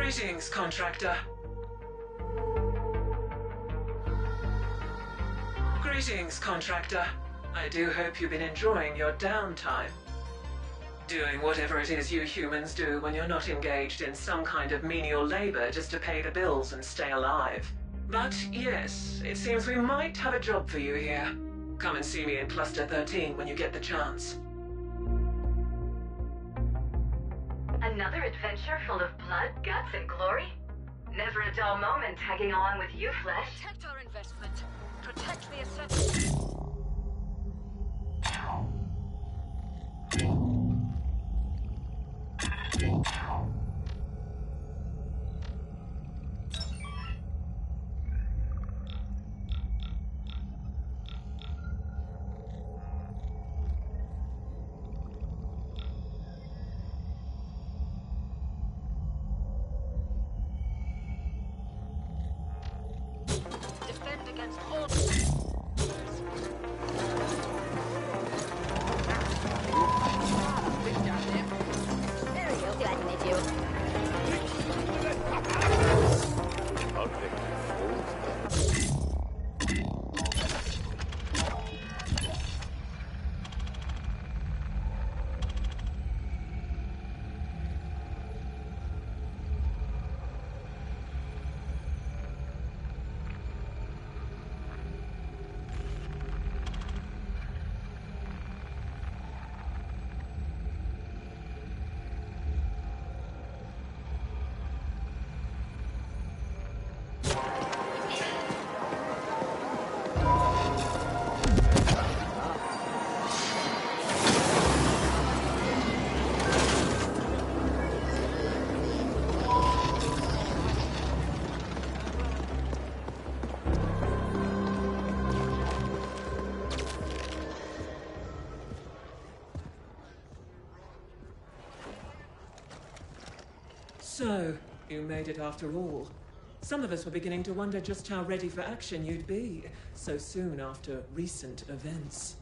Greetings, contractor. Greetings, contractor. I do hope you've been enjoying your downtime. Doing whatever it is you humans do when you're not engaged in some kind of menial labor just to pay the bills and stay alive. But yes, it seems we might have a job for you here. Come and see me in Cluster 13 when you get the chance. Another adventure full of blood, guts, and glory? Never a dull moment tagging along with you, Flesh. Protect our investment. Protect the Ascent. Defend against all. Very good. Glad to meet you. So, you made it after all. Some of us were beginning to wonder just how ready for action you'd be so soon after recent events.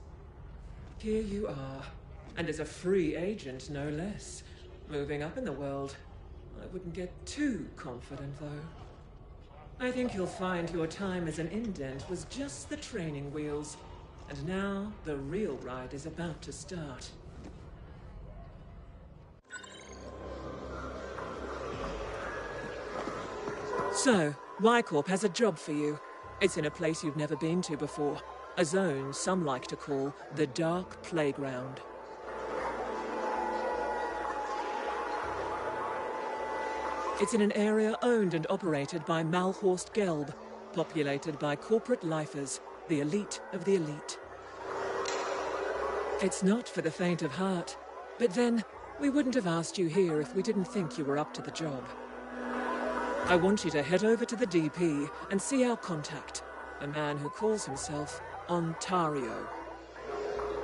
Here you are, and as a free agent, no less. Moving up in the world. I wouldn't get too confident, though. I think you'll find your time as an indent was just the training wheels, and now the real ride is about to start. So, Y-Corp has a job for you. It's in a place you've never been to before. A zone some like to call the Dark Playground. It's in an area owned and operated by Malhorst Gelb, populated by corporate lifers, the elite of the elite. It's not for the faint of heart, but then we wouldn't have asked you here if we didn't think you were up to the job. I want you to head over to the DP and see our contact, a man who calls himself Ontario.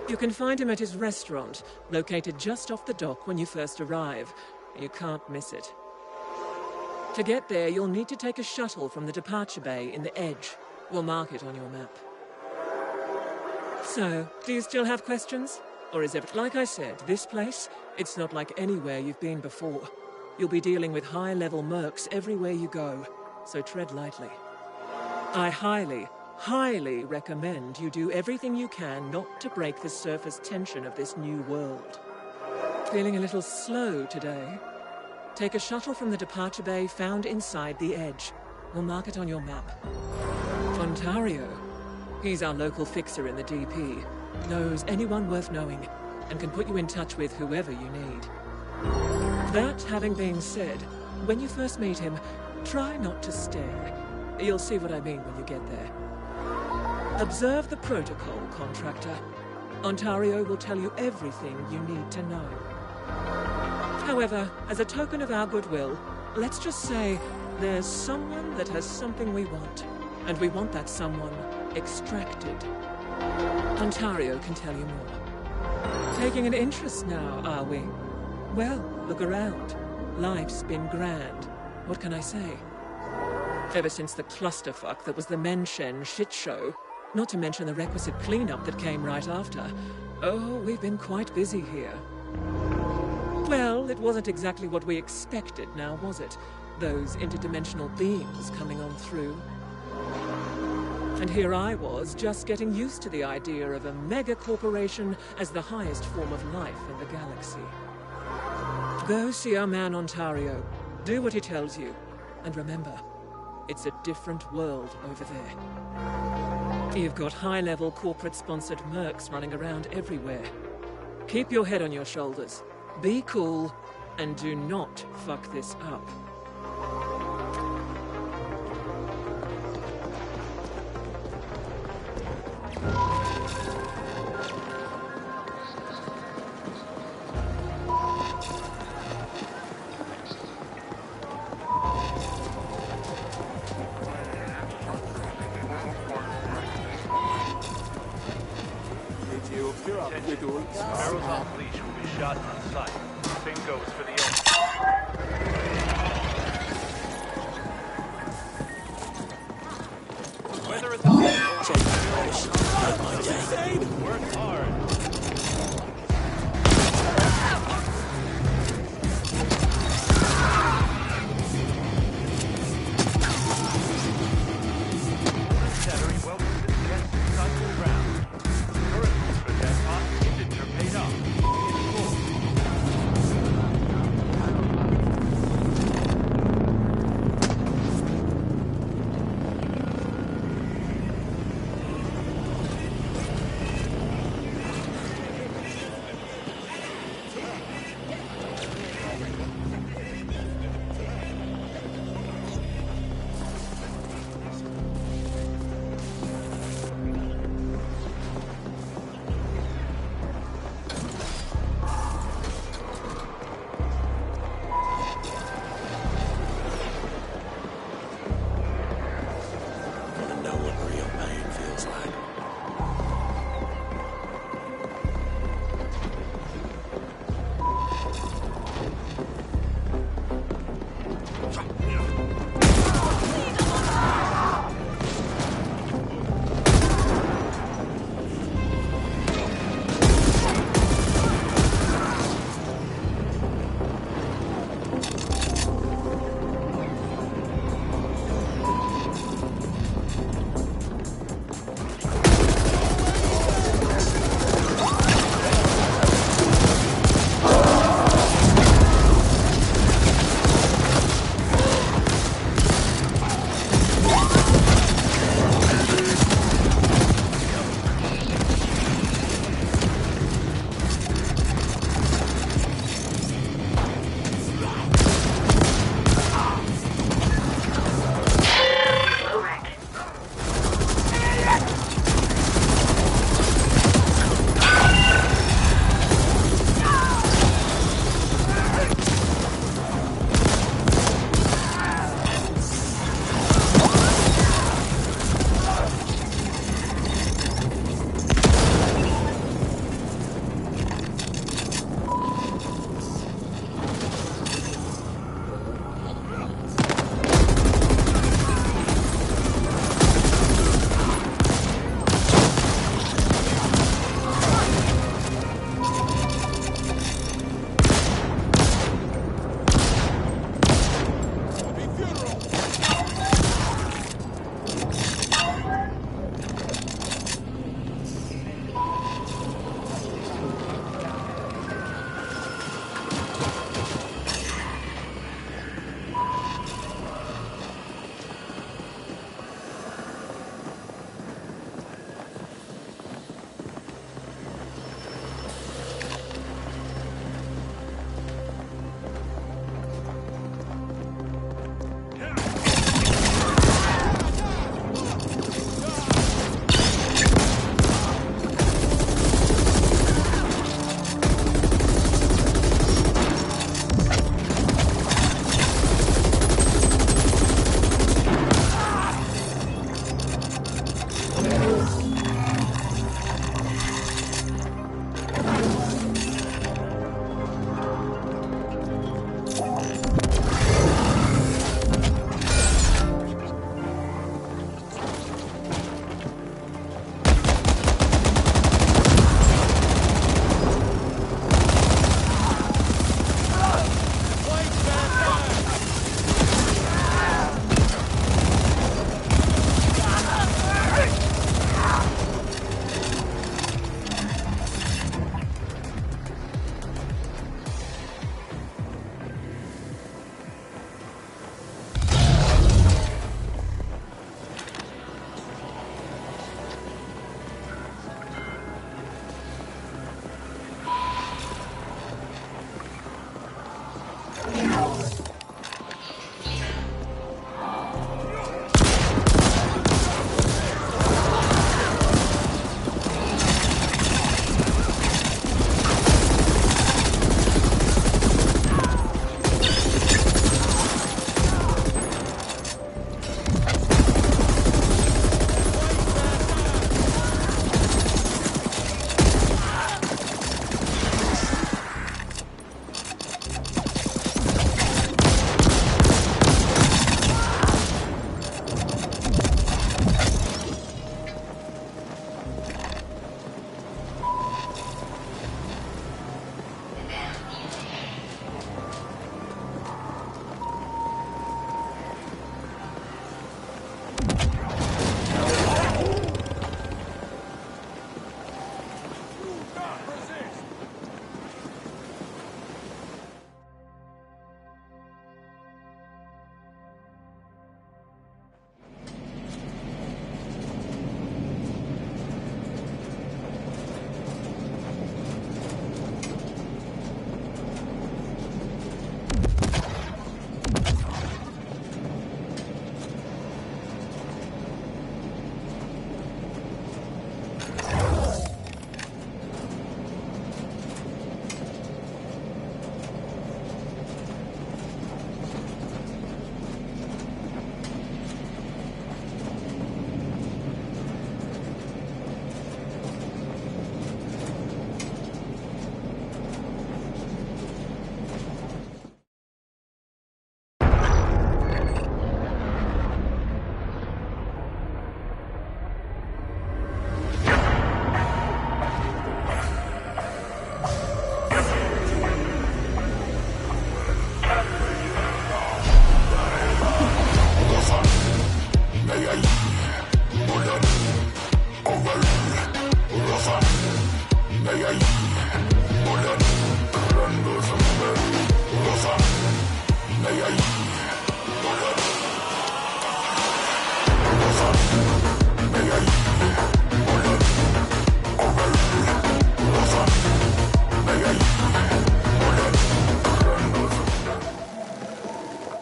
You can find him at his restaurant, located just off the dock when you first arrive. You can't miss it. To get there, you'll need to take a shuttle from the departure bay in the Edge. We'll mark it on your map. So, do you still have questions? Or is it, like I said, this place, it's not like anywhere you've been before. You'll be dealing with high-level mercs everywhere you go, so tread lightly. I highly recommend you do everything you can not to break the surface tension of this new world. Feeling a little slow today? Take a shuttle from the departure bay found inside the Edge. We'll mark it on your map. Ontario. He's our local fixer in the DP. Knows anyone worth knowing, and can put you in touch with whoever you need. That having been said, when you first meet him, try not to stare. You'll see what I mean when you get there. Observe the protocol, contractor. Ontario will tell you everything you need to know. However, as a token of our goodwill, let's just say there's someone that has something we want, and we want that someone extracted. Ontario can tell you more. Taking an interest now, are we? Well, look around. Life's been grand. What can I say? Ever since the clusterfuck that was the Menshen shit show, not to mention the requisite cleanup that came right after. Oh, we've been quite busy here. Well, it wasn't exactly what we expected now, was it? those interdimensional beams coming on through. And here I was, just getting used to the idea of a mega corporation as the highest form of life in the galaxy. Go see our man Ontario. Do what he tells you. And remember, it's a different world over there. You've got high-level corporate-sponsored mercs running around everywhere. Keep your head on your shoulders. Be cool, and do not fuck this up. Sparrows on leash will be shot on sight. Same goes for the owner. Whether it's a work hard. Shattering welcome to the guest inside the ground. Currently for that hot inventor paid off. In full.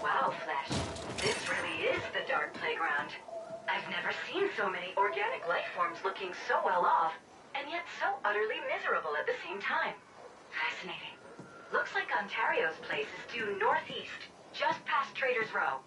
Wow, Flesh. This really is the dark playground. I've never seen so many organic life forms looking so well off, and yet so utterly miserable at the same time. Fascinating. Looks like Ontario's place is due northeast, just past Trader's Row.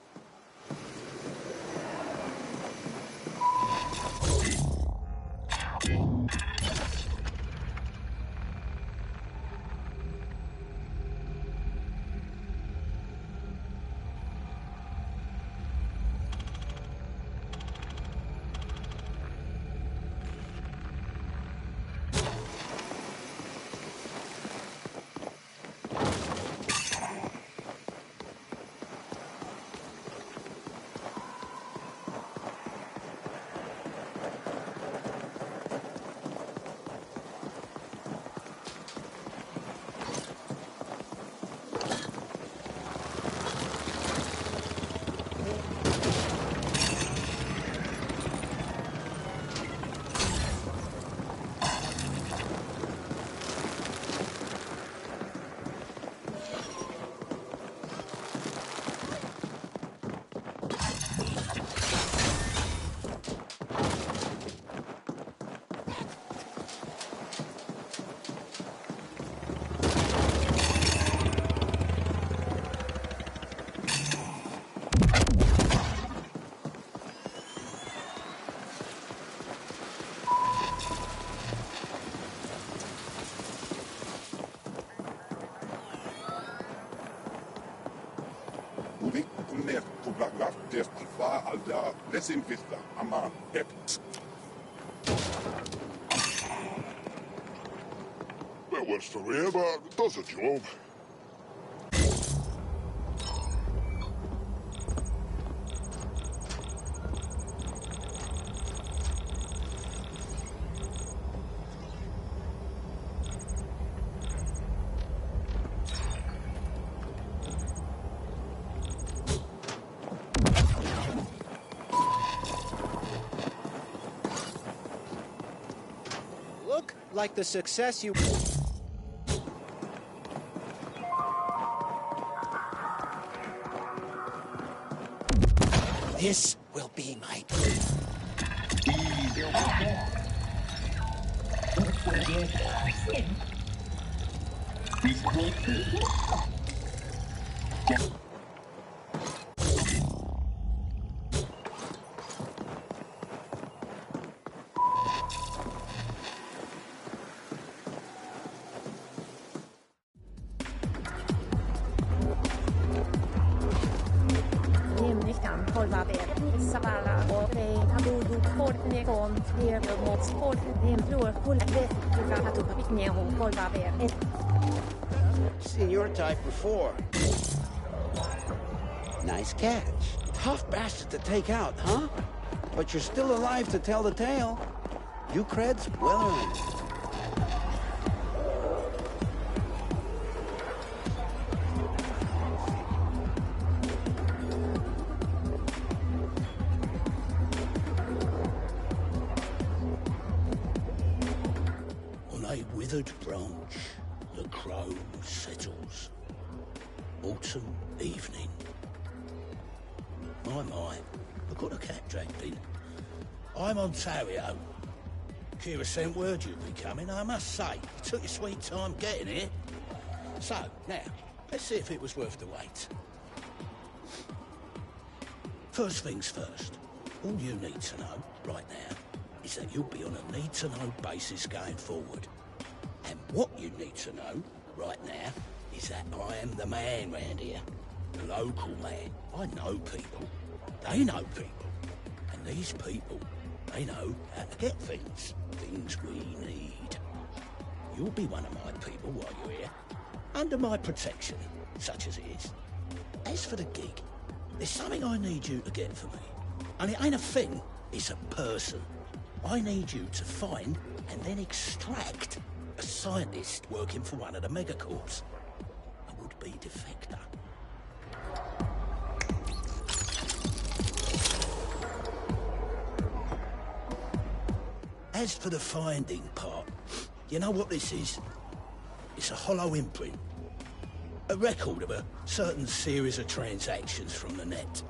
Desinfecta, ama, hep. That was forever, does a job. Look like the success you... This will be my... Seen your type before. Nice catch. Tough bastard to take out, huh? But you're still alive to tell the tale. You creds, well earned. On a withered branch, the crow settles. Autumn evening. My, I've got a cat dragged in. I'm Ontario. Kira sent word you'd be coming, I must say. You took your sweet time getting here. So, now, let's see if it was worth the wait. First things first, all you need to know right now is that you'll be on a need-to-know basis going forward. And what you need to know right now is that I am the man round here. The local man. I know people. They know people. And these people, they know how to get things. Things we need. You'll be one of my people while you're here. Under my protection, such as it is. As for the gig, there's something I need you to get for me. And it ain't a thing, it's a person. I need you to find and then extract a scientist working for one of the megacorps. A would-be defector. As for the finding part, you know what this is? It's a hollow imprint. A record of a certain series of transactions from the net.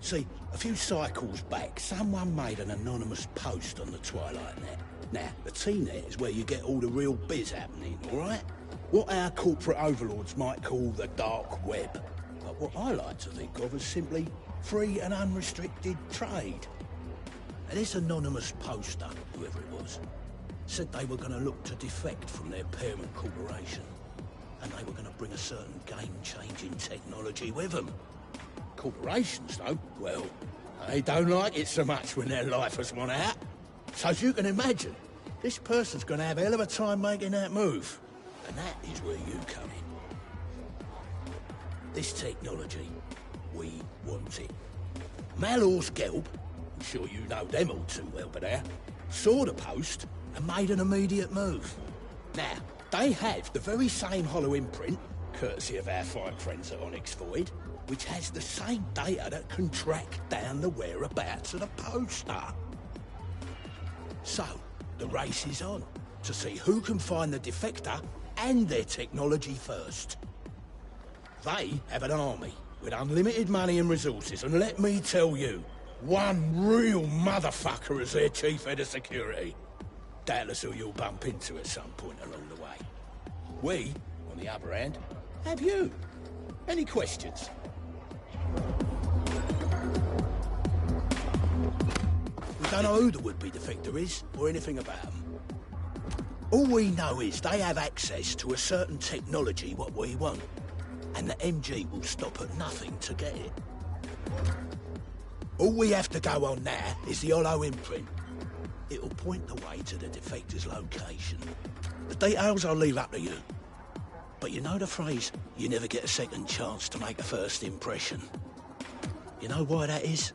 See, a few cycles back, someone made an anonymous post on the Twilight Net. Now, the T-Net is where you get all the real biz happening, all right? What our corporate overlords might call the dark web. But what I like to think of as simply free and unrestricted trade. And this anonymous poster, whoever it was, said they were going to look to defect from their parent corporation. And they were going to bring a certain game-changing technology with them. Corporations, though, well, they don't like it so much when their lifers want out. So as you can imagine, this person's going to have a hell of a time making that move. And that is where you come in. This technology, we want it. Malor's Gelb, I'm sure you know them all too well by now, saw the post and made an immediate move. Now, they have the very same hollow imprint, courtesy of our fine friends at Onyx Void, which has the same data that can track down the whereabouts of the poster. So, the race is on, to see who can find the defector and their technology first. They have an army with unlimited money and resources, and let me tell you, one real motherfucker as their chief head of security. Doubtless who you'll bump into at some point along the way. We, on the other hand, have you. Any questions? We don't know who the would-be defector is, or anything about them. All we know is they have access to a certain technology what we want, and the MG will stop at nothing to get it. All we have to go on now is the hollow imprint. It'll point the way to the defector's location. The details I'll leave up to you. But you know the phrase, you never get a second chance to make a first impression. You know why that is?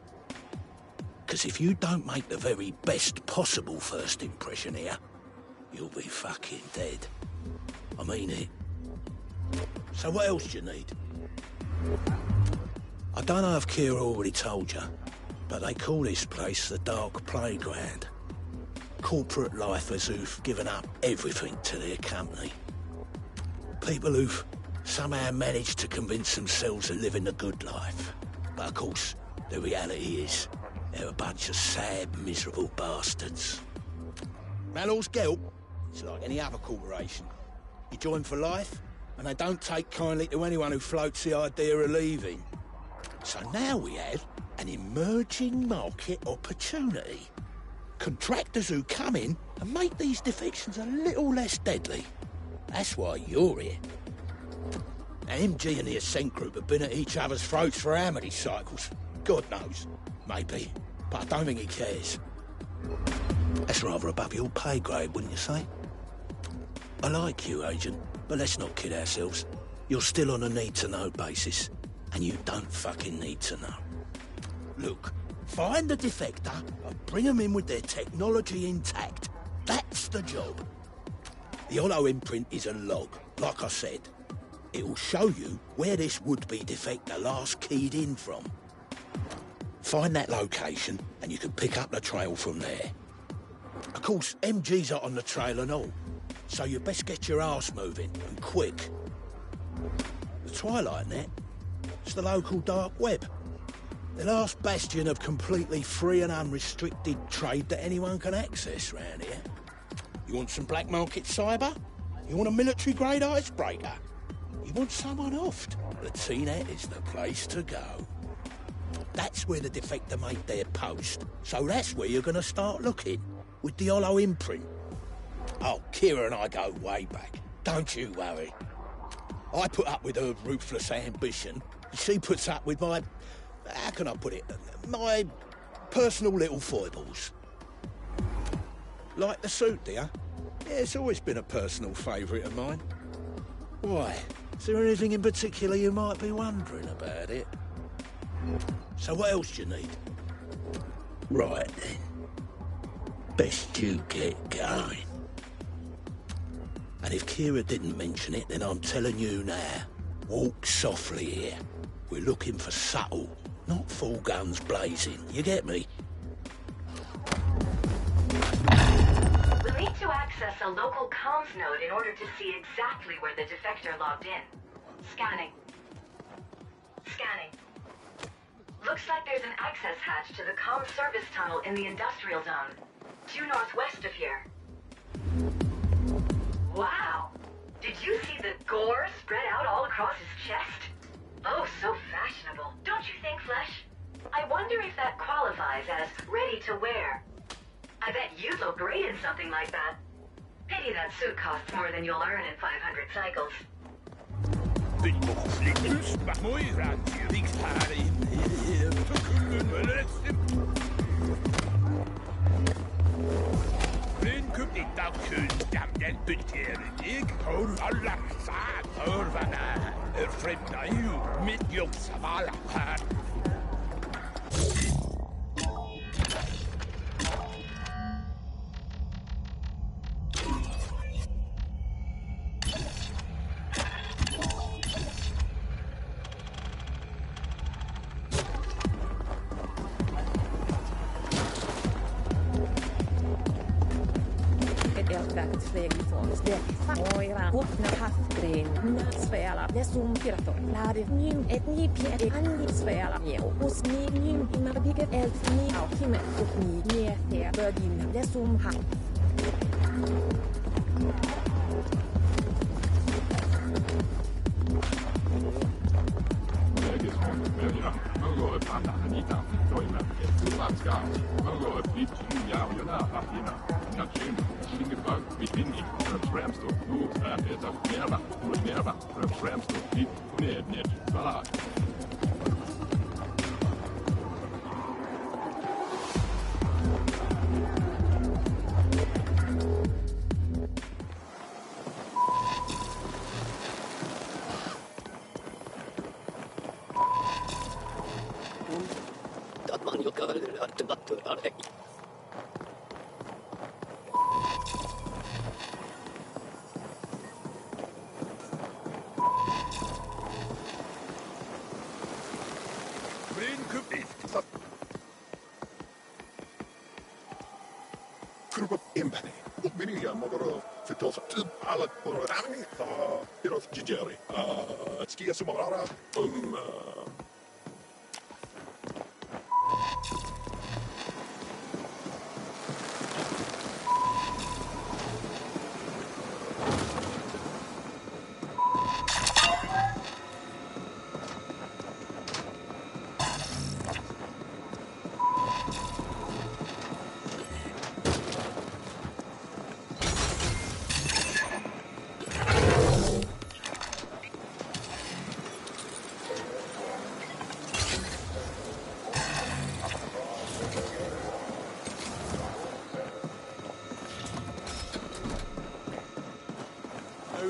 Because if you don't make the very best possible first impression here, you'll be fucking dead. I mean it. So what else do you need? I don't know if Kira already told you, but they call this place the Dark Playground. Corporate lifers who've given up everything to their company. People who've somehow managed to convince themselves of living a good life. But of course, The reality is, they're a bunch of sad, miserable bastards. Mallows Gelp, it's like any other corporation. You join for life, and they don't take kindly to anyone who floats the idea of leaving. So now we have an emerging market opportunity. Contractors who come in and make these defections a little less deadly. That's why you're here. Now, MG and the Ascent Group have been at each other's throats for how many cycles? God knows. Maybe. But I don't think he cares. That's rather above your pay grade, wouldn't you say? I like you, Agent, but let's not kid ourselves. You're still on a need-to-know basis, and you don't fucking need to know. Look, find the defector and bring them in with their technology intact. That's the job. The hollow imprint is a log, like I said. It will show you where this would-be defector last keyed in from. Find that location, and you can pick up the trail from there. Of course, MG's are on the trail and all, so you best get your arse moving, and quick. The Twilight Net, it's the local dark web. The last bastion of completely free and unrestricted trade that anyone can access round here. You want some black market cyber? You want a military-grade icebreaker? You want someone offed? The T-Net is the place to go. That's where the defector made their post, so that's where you're going to start looking, with the hollow imprint. Oh, Kira and I go way back. Don't you worry. I put up with her ruthless ambition. She puts up with my... how can I put it? My personal little foibles. Like the suit, dear? Yeah, it's always been a personal favourite of mine. Why? Is there anything in particular you might be wondering about it? So what else do you need? Right then. Best you get going. And if Kira didn't mention it, then I'm telling you now. Walk softly here. We're looking for subtle, not full guns blazing. You get me? We'll need to access a local comms node in order to see exactly where the defector logged in. Scanning. Scanning. Looks like there's an access hatch to the comm service tunnel in the industrial zone, due northwest of here. Wow! Did you see the gore spread out all across his chest? Oh, so fashionable, don't you think, Flesh? I wonder if that qualifies as ready to wear. I bet you'd look great in something like that. Pity that suit costs more than you'll earn in 500 cycles.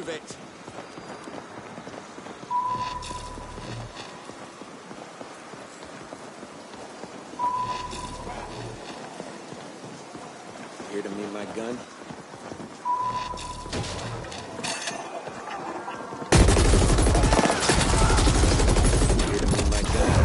of it. Here to meet my gun? Here to meet my gun?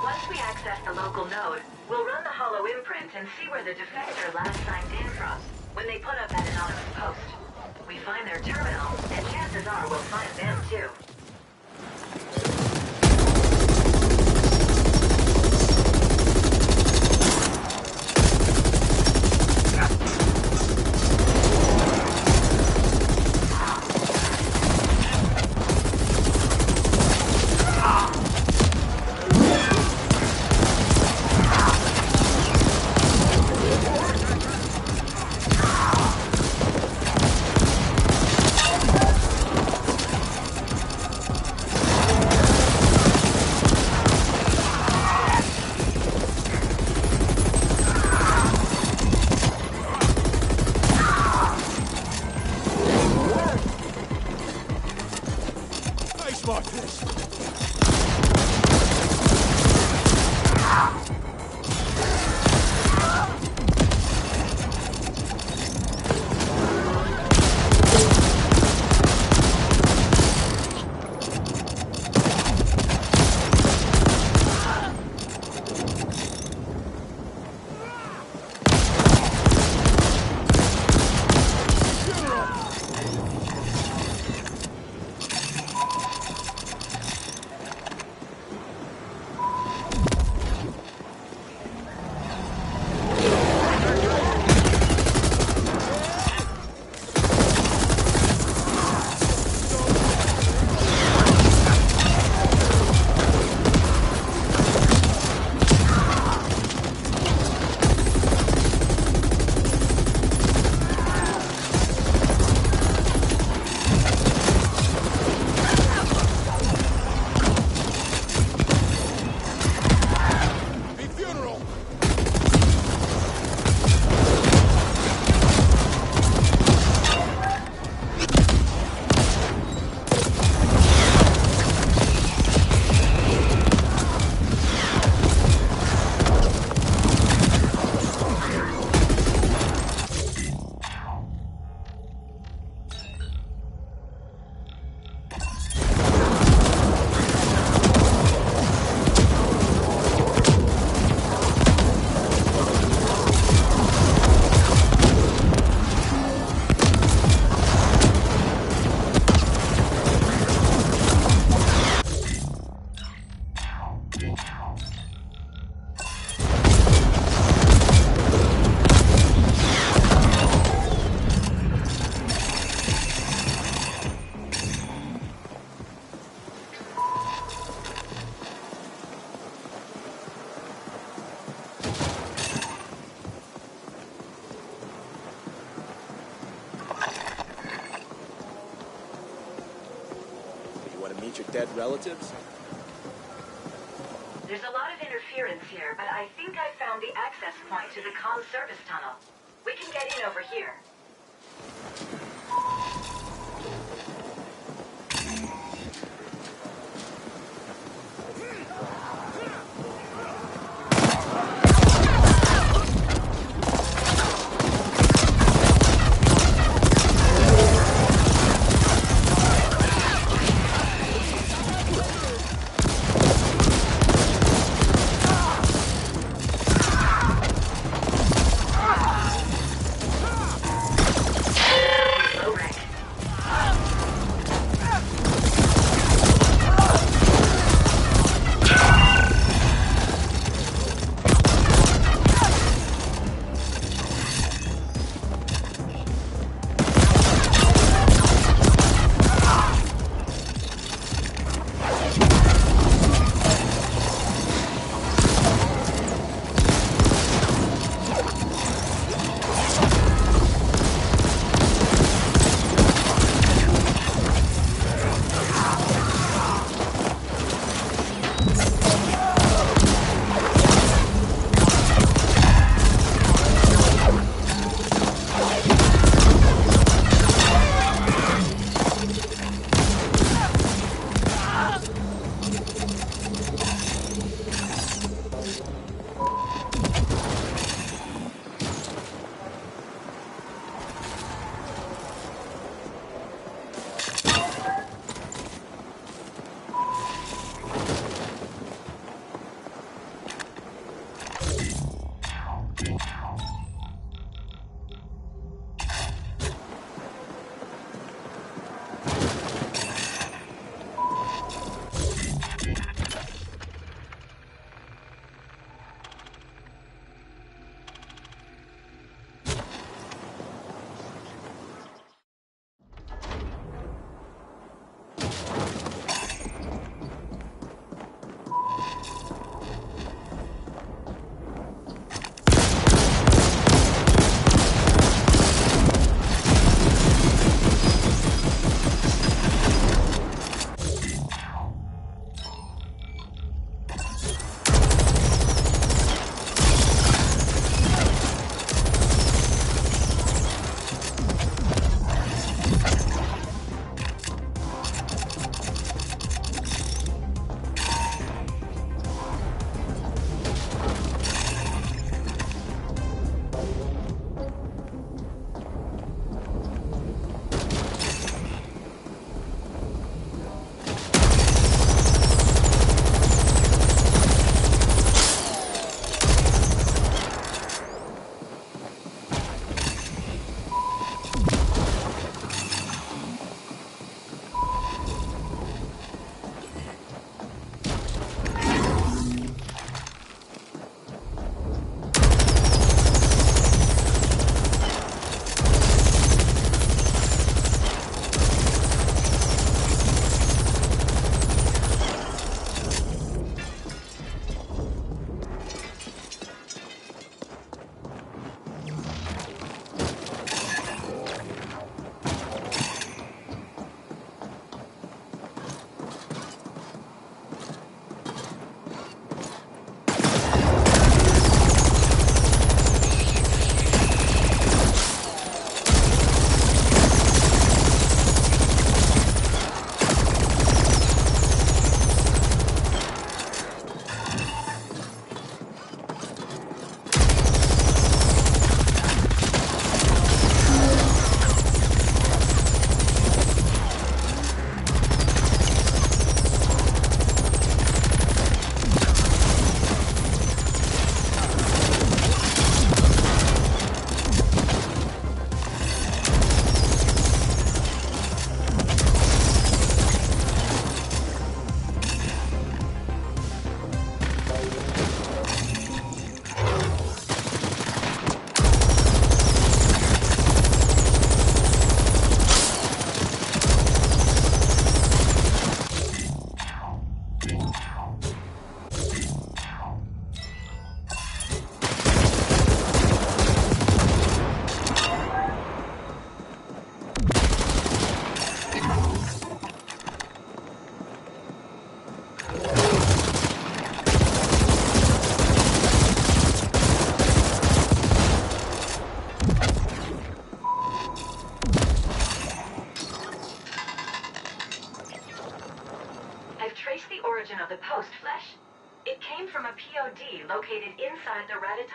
Once we access the local node, we'll run the hollow imprint and see where the defector last signed in from when they put up that anonymous post. We find their terminal, and chances are we'll find them too. Meet your dead relatives? There's a lot of interference here, but I think I found the access point to the comm service tunnel. We can get in over here.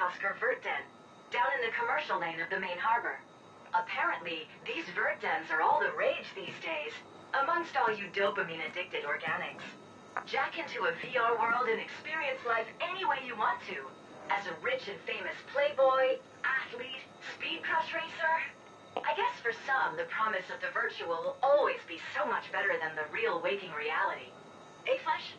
Oscar vert den, down in the commercial lane of the main harbor. Apparently, these vert dens are all the rage these days, amongst all you dopamine-addicted organics. Jack into a VR world and experience life any way you want to. As a rich and famous playboy, athlete, speed crush racer. I guess for some, the promise of the virtual will always be so much better than the real waking reality. Eh, Flesh?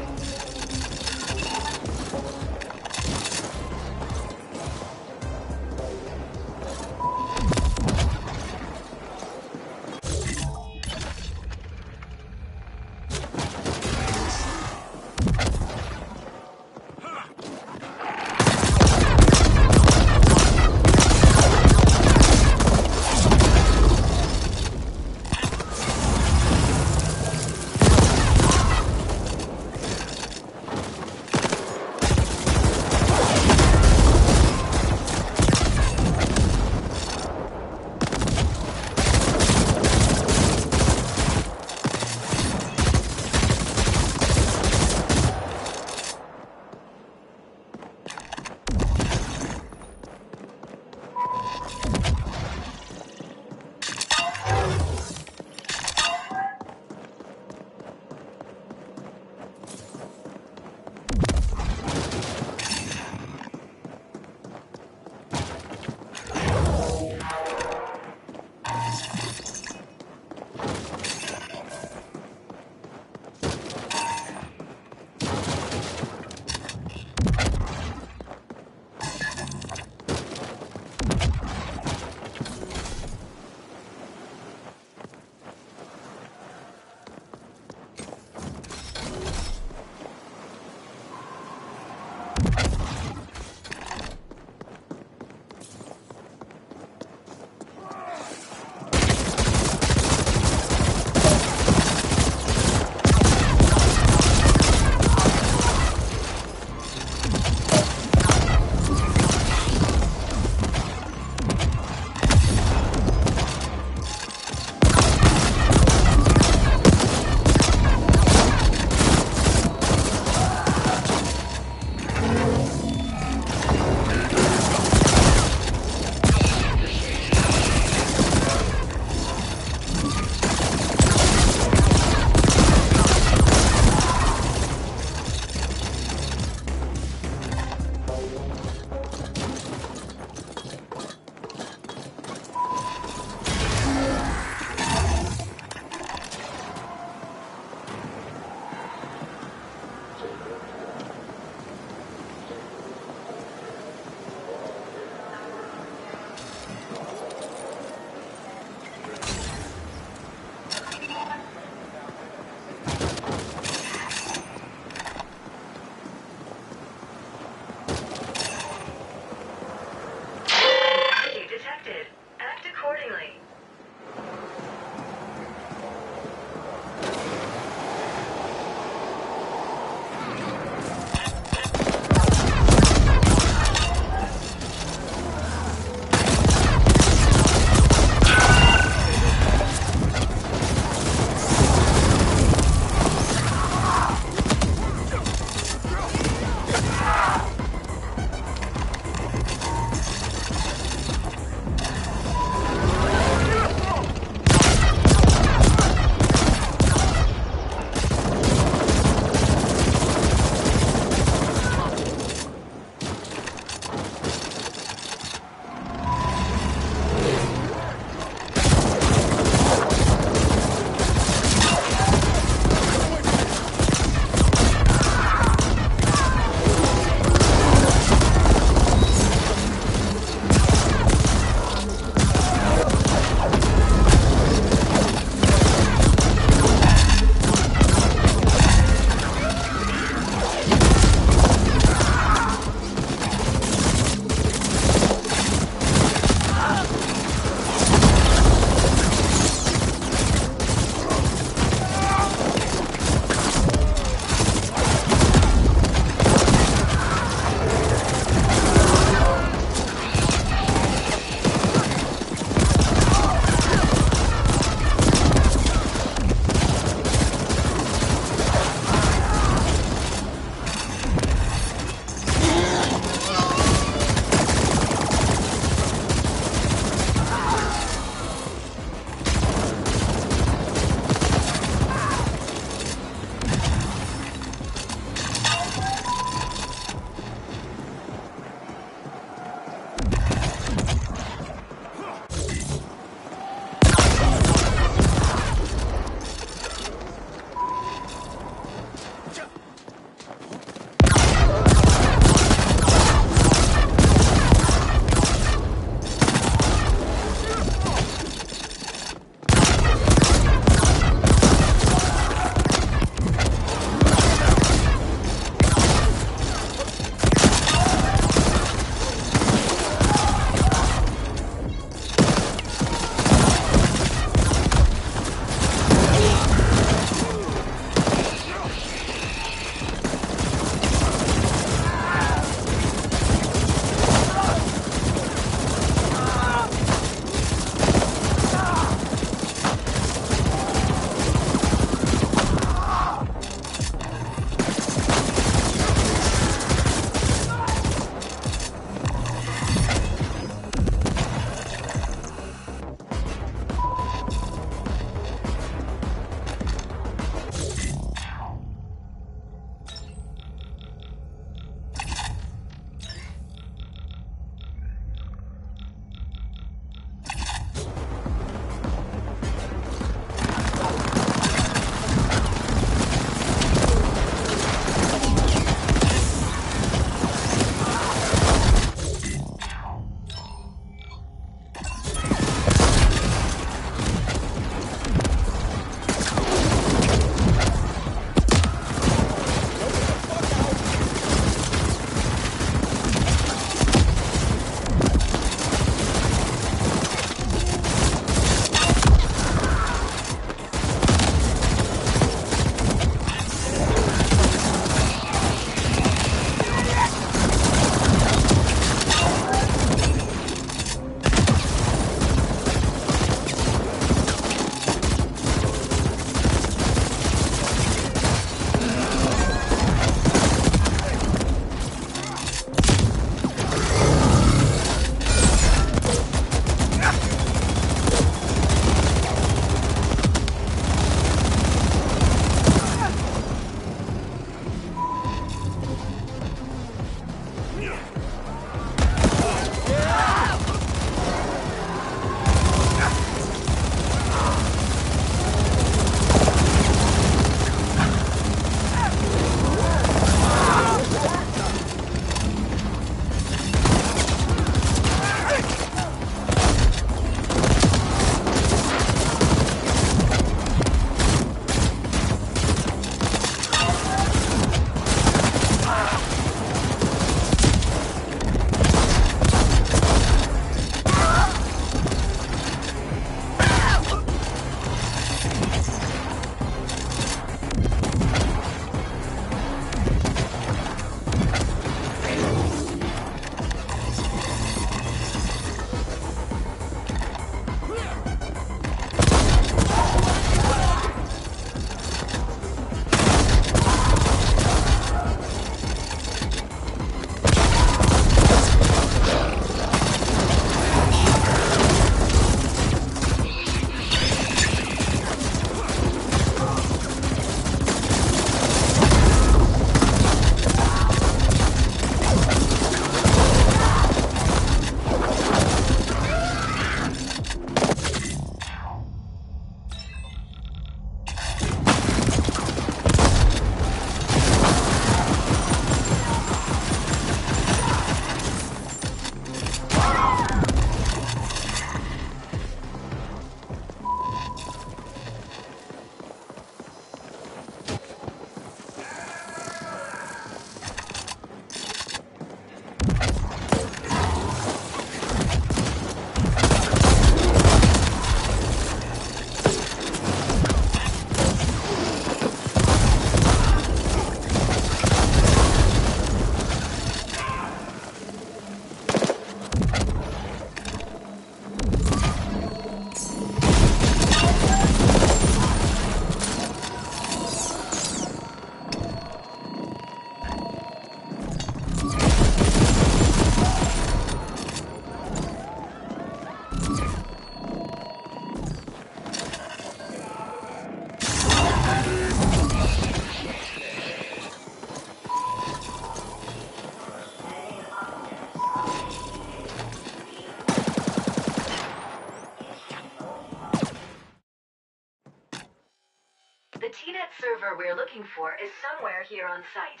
TNet server we're looking for is somewhere here on site.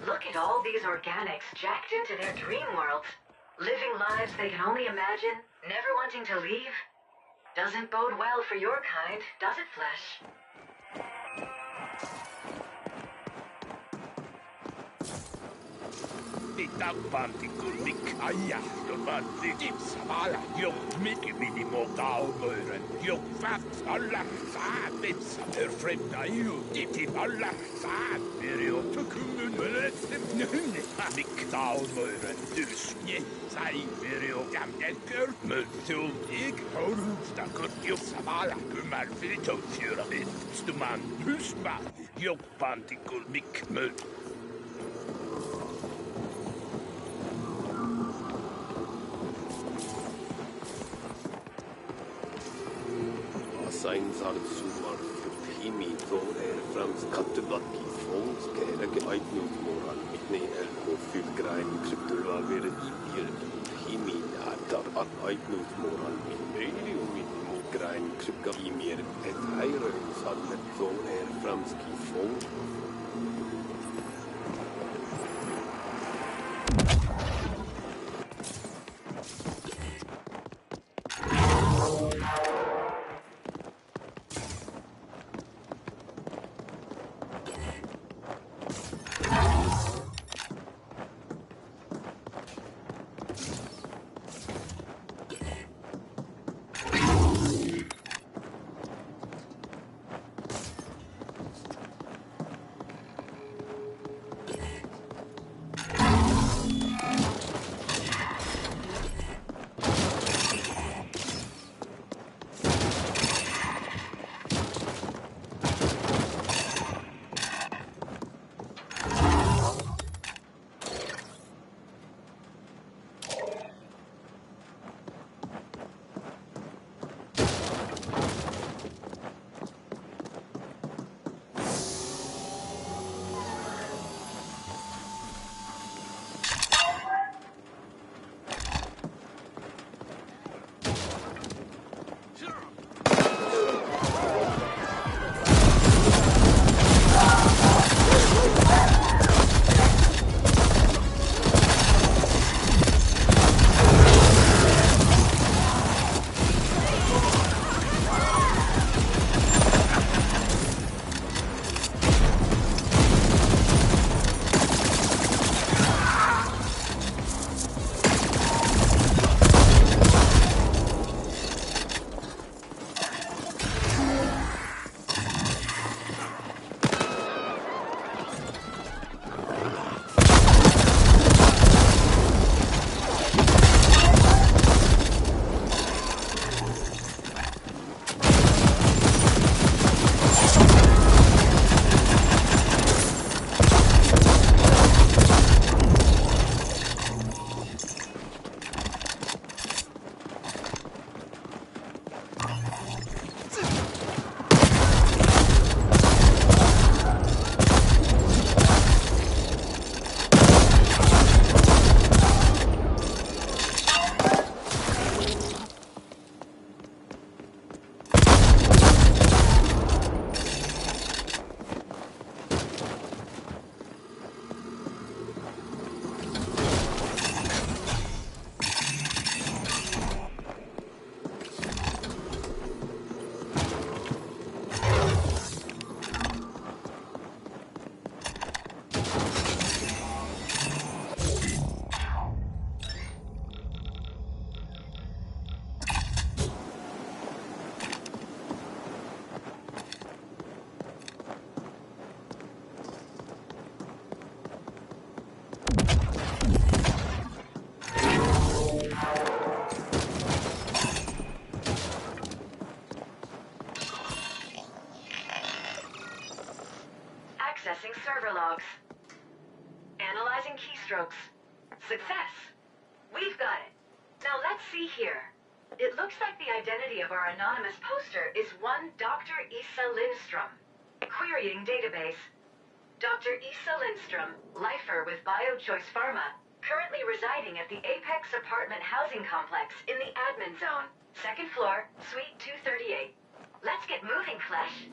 Look at all these organics jacked into their dream worlds. Living lives they can only imagine, never wanting to leave. Doesn't bode well for your kind, does it, Flesh? Tappantikkulmik ajastomatti tipsamalla jokmik minimotaalmöyrän jokvats alla saatits fremda ju tiptip alla saat periotukummun öletsem mik taalmöyrän tysnje sai periotamtelkör mötsul ik horuvsta kurtjussamalla kumar filitofjörabit stuman husma jokpantikkulmik möt. Sumar Himi Frans Kattebatki Fons Kerke Moran Mitne Elmo Fylgrein Kryptura Vere Himi Atar Moran Medium Grein Krypka Imir Et Heire Sannet Franski Fons. server logs. Analyzing keystrokes. Success. We've got it. Now let's see here. It looks like the identity of our anonymous poster is one Dr. Issa Lindstrom. Querying database. Dr. Issa Lindstrom, lifer with BioChoice Pharma, currently residing at the Apex Apartment Housing Complex in the admin zone. Second floor, suite 238. Let's get moving, Flesh.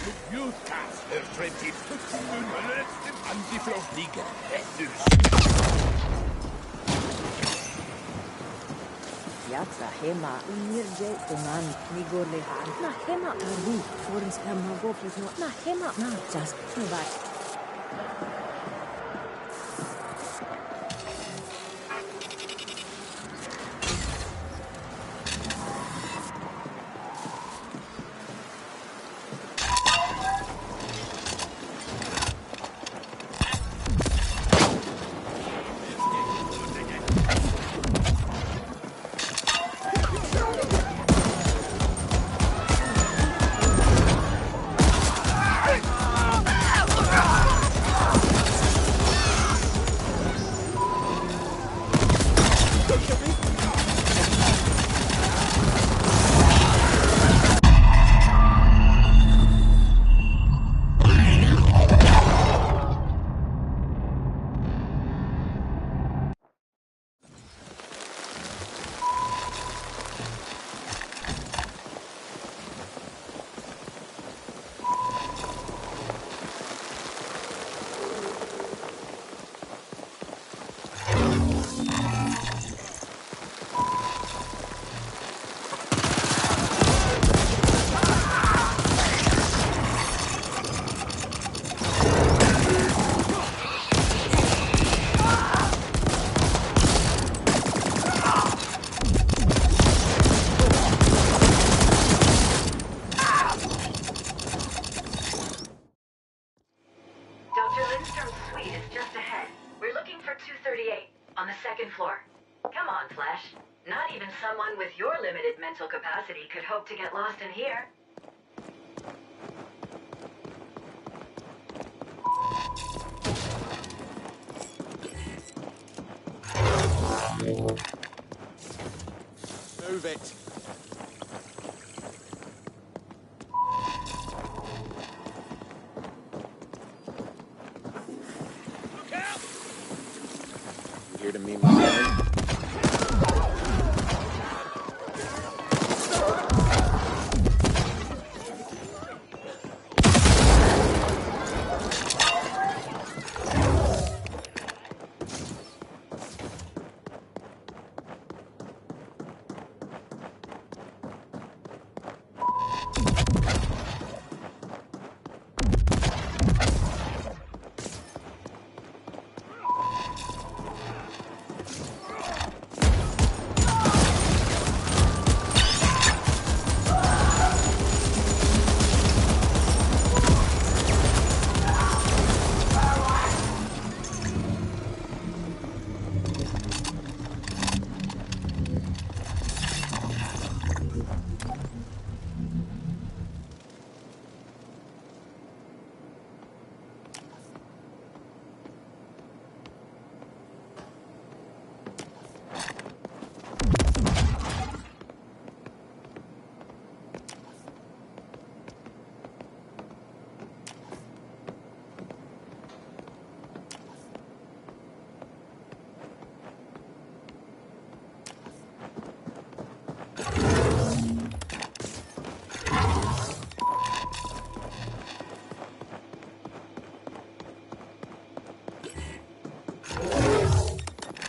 Youthcast fremtid. Antiflåtlige. Jatsa hema unirje tuman migorlehan. Na hema ari forens hemma gofres no. Na hema na just nuvat. Dr. Lindstrom's suite is just ahead. We're looking for 238 on the second floor. Come on, Flesh. Not even someone with your limited mental capacity could hope to get lost in here. Move it. Here to meet my man.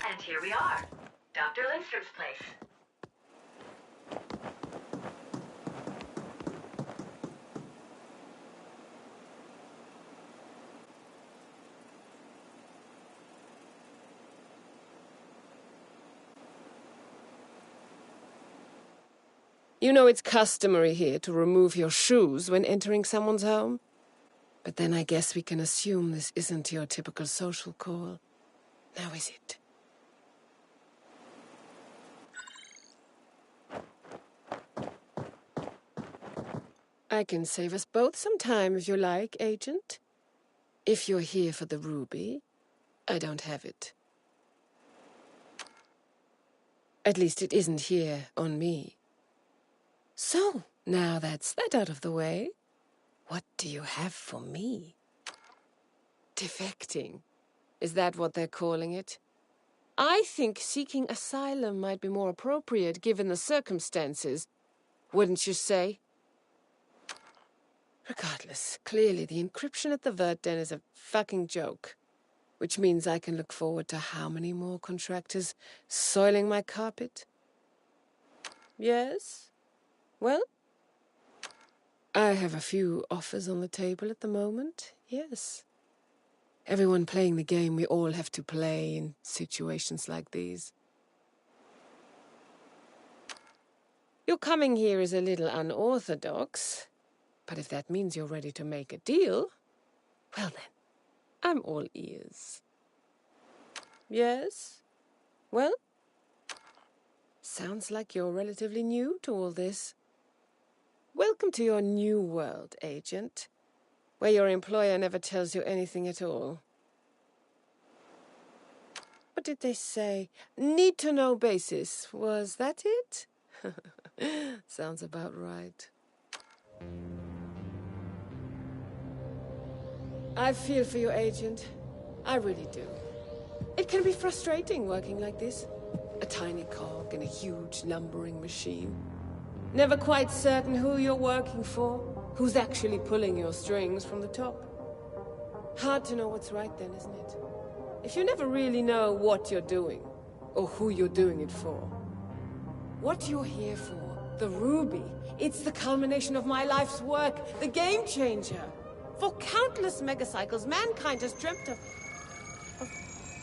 And here we are. Dr. Lindstrom's place. You know it's customary here to remove your shoes when entering someone's home. But then I guess we can assume this isn't your typical social call. Now is it? I can save us both some time if you like, Agent. If you're here for the ruby, I don't have it. At least it isn't here on me. So, now that's that out of the way, what do you have for me? Defecting. Is that what they're calling it? I think seeking asylum might be more appropriate given the circumstances, wouldn't you say? Regardless, clearly the encryption at the Vert Den is a fucking joke. Which means I can look forward to how many more contractors soiling my carpet? Yes? Well, I have a few offers on the table at the moment, yes. Everyone playing the game we all have to play in situations like these. Your coming here is a little unorthodox, but if that means you're ready to make a deal, well then, I'm all ears. Yes? Well, sounds like you're relatively new to all this. Welcome to your new world, Agent, where your employer never tells you anything at all. What did they say? Need-to-know basis. Was that it? Sounds about right. I feel for you, Agent. I really do. It can be frustrating working like this. A tiny cog in a huge lumbering machine. Never quite certain who you're working for, who's actually pulling your strings from the top. Hard to know what's right then, isn't it? If you never really know what you're doing, or who you're doing it for. What you're here for, the Ruby, it's the culmination of my life's work, the game changer. For countless megacycles, mankind has dreamt of... Oh,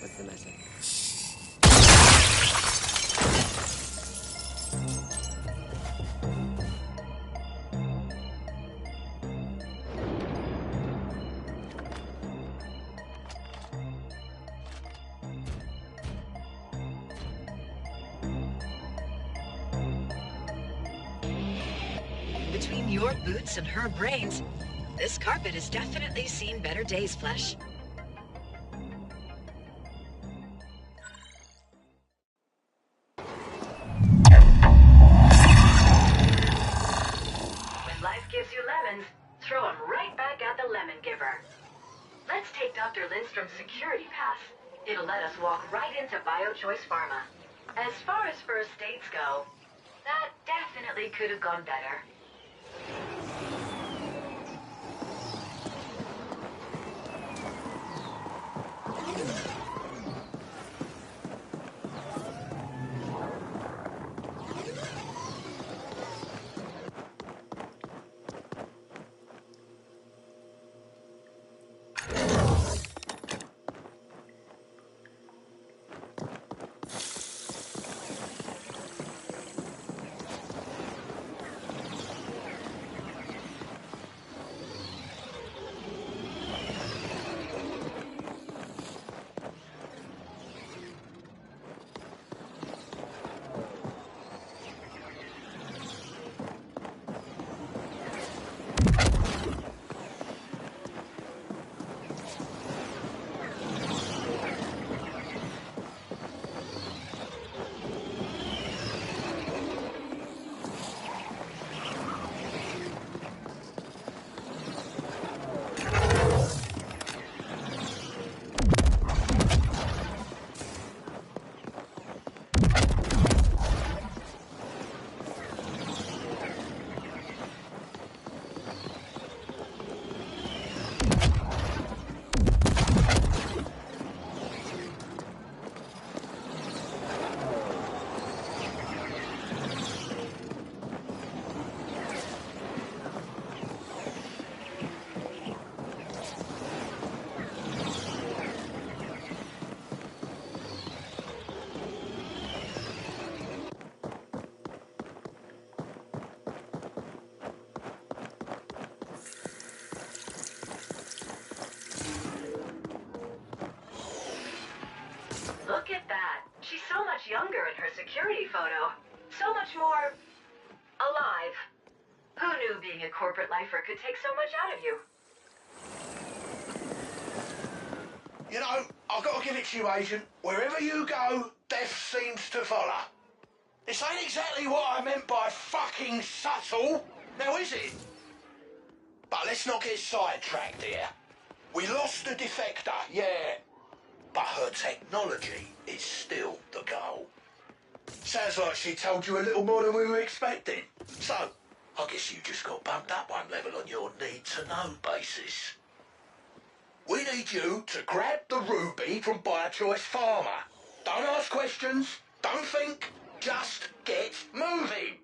what's the matter? Between your boots and her brains, this carpet has definitely seen better days, Flesh. When life gives you lemons, throw them right back at the lemon giver. Let's take Dr. Lindstrom's security pass. It'll let us walk right into BioChoice Pharma. As far as first dates go, that definitely could have gone better. Look at that. She's so much younger in her security photo. So much more... alive. Who knew being a corporate lifer could take so much out of you? You know, I've got to give it to you, Agent. Wherever you go, death seems to follow. This ain't exactly what I meant by fucking subtle, now is it? But let's not get sidetracked here. We lost the defector, yeah. But her technology is still the goal. Sounds like she told you a little more than we were expecting. So, I guess you just got bumped up one level on your need-to-know basis. We need you to grab the ruby from By-Choice Farmer. Don't ask questions, don't think, just get moving.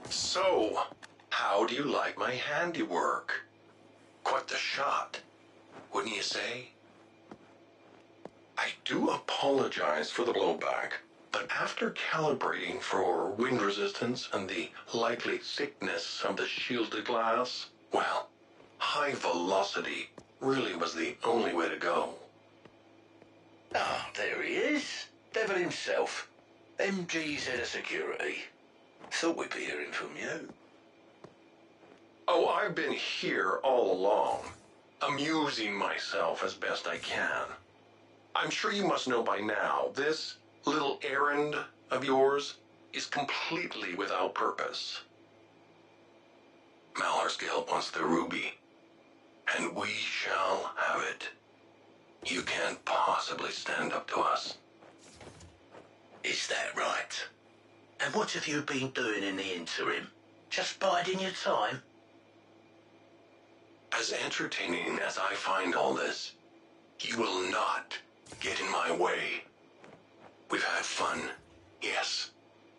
So, how do you like my handiwork? Quite the shot, wouldn't you say? I do apologize for the blowback, but after calibrating for wind resistance and the likely thickness of the shielded glass, well, high velocity really was the only way to go. Ah, there he is. Devil himself. MG's head of security. Thought we'd be hearing from you. Oh, I've been here all along, amusing myself as best I can. I'm sure you must know by now, this little errand of yours is completely without purpose. Malharscale wants the ruby, and we shall have it. You can't possibly stand up to us. Is that right? And what have you been doing in the interim? Just biding your time? As entertaining as I find all this, you will not get in my way. We've had fun, yes,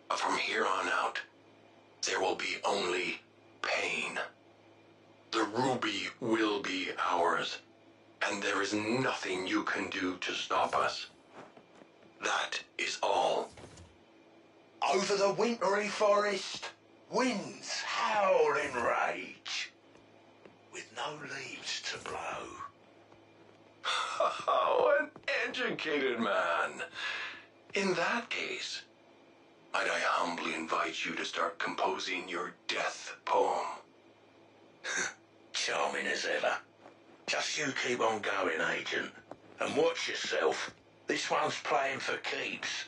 but from here on out, there will be only pain. The ruby will be ours, and there is nothing you can do to stop us. That is all. Over the wintry forest, winds howl in rage, with no leaves to blow. Oh, an educated man. In that case, might I humbly invite you to start composing your death poem? Charming as ever. Just you keep on going, Agent, and watch yourself. This one's playing for keeps.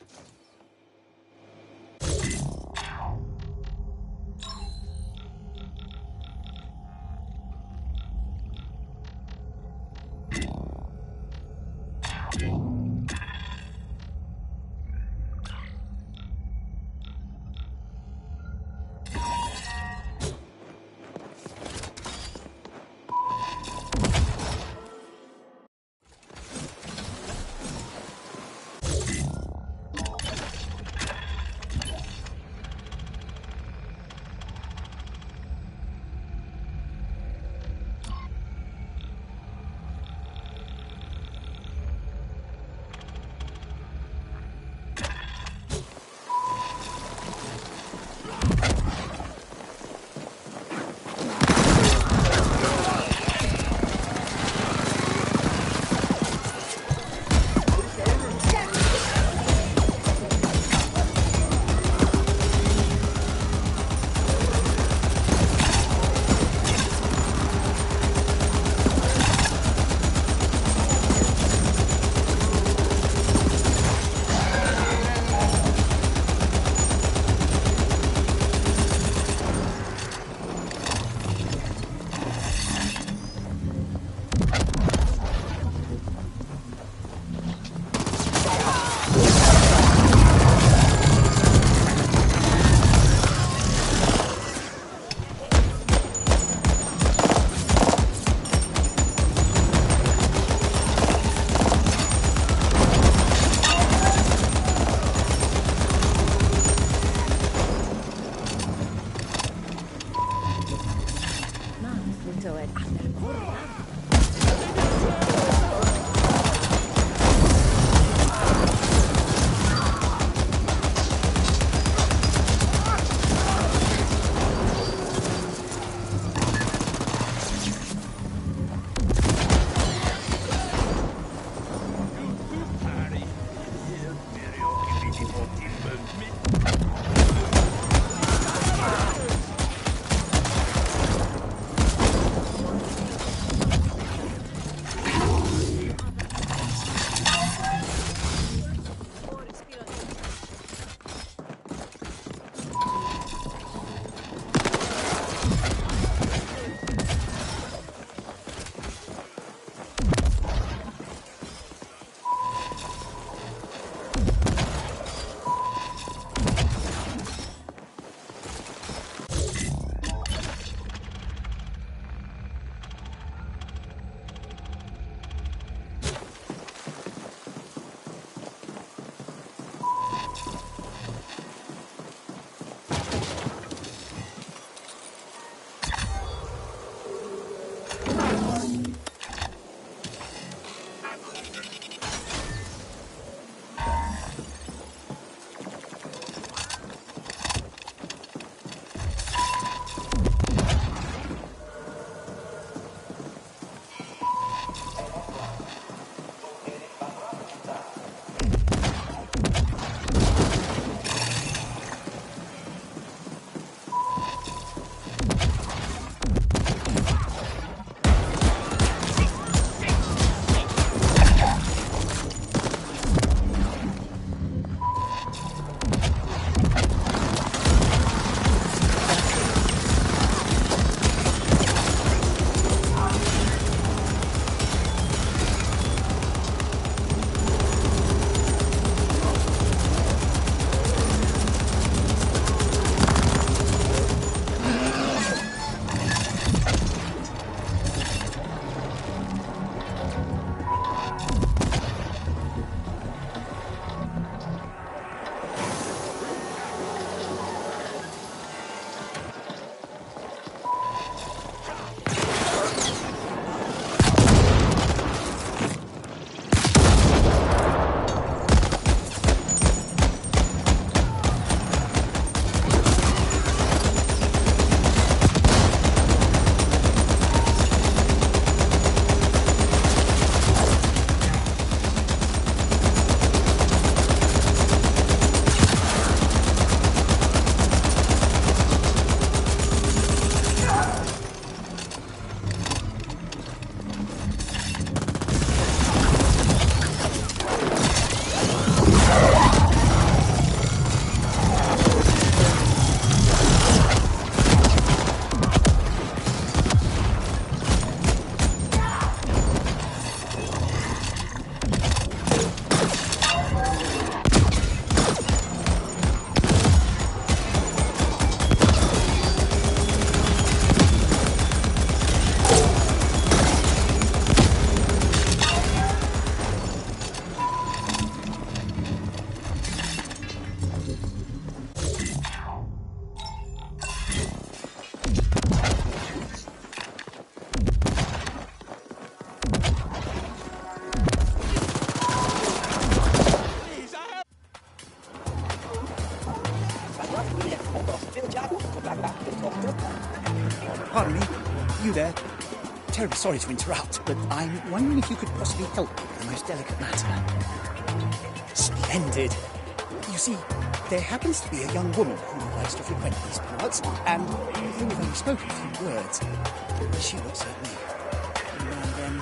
terribly sorry to interrupt, but I'm wondering if you could possibly help me with the most delicate matter. Splendid. You see, there happens to be a young woman who likes to frequent these parts, and though we've only spoken a few words, she looks at me. And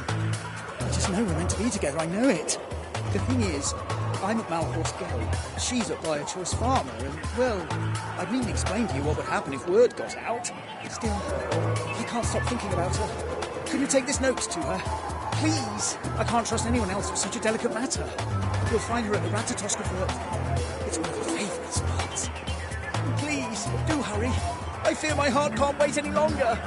I just know we're meant to be together, I know it. The thing is, I'm at Malhorse Geld, she's at Biochoice Farmer, and, well, I'd needn't explain to you what would happen if word got out. Still, I can't stop thinking about her. Could you take this note to her? Please! I can't trust anyone else with such a delicate matter. You'll find her at the Ratatoskavert. It's one of her favourite spots. Please, do hurry. I fear my heart can't wait any longer.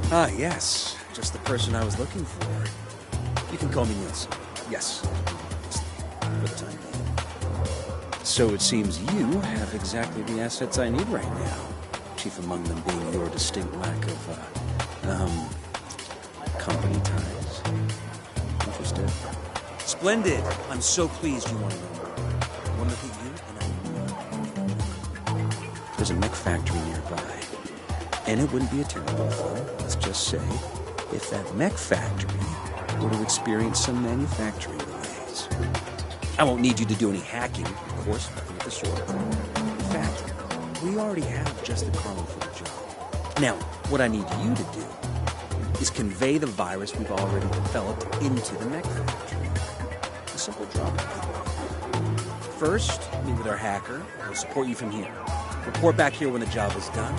Ah, yes. Just the person I was looking for. You can call me Nielsen. Yes. For the time being. So it seems you have exactly the assets I need right now. Chief among them being your distinct lack of, company ties. Interested? Splendid! I'm so pleased you want to know more. One look at you, and I knew. There's a mech factory nearby. And it wouldn't be a terrible thing, let's just say, if that mech factory were to experience some manufacturing delays. I won't need you to do any hacking, of course, nothing of the sort. In fact, we already have just the kernel for the job. Now, what I need you to do is convey the virus we've already developed into the mech factory. A simple job. First, meet with our hacker. He'll support you from here. Report back here when the job is done.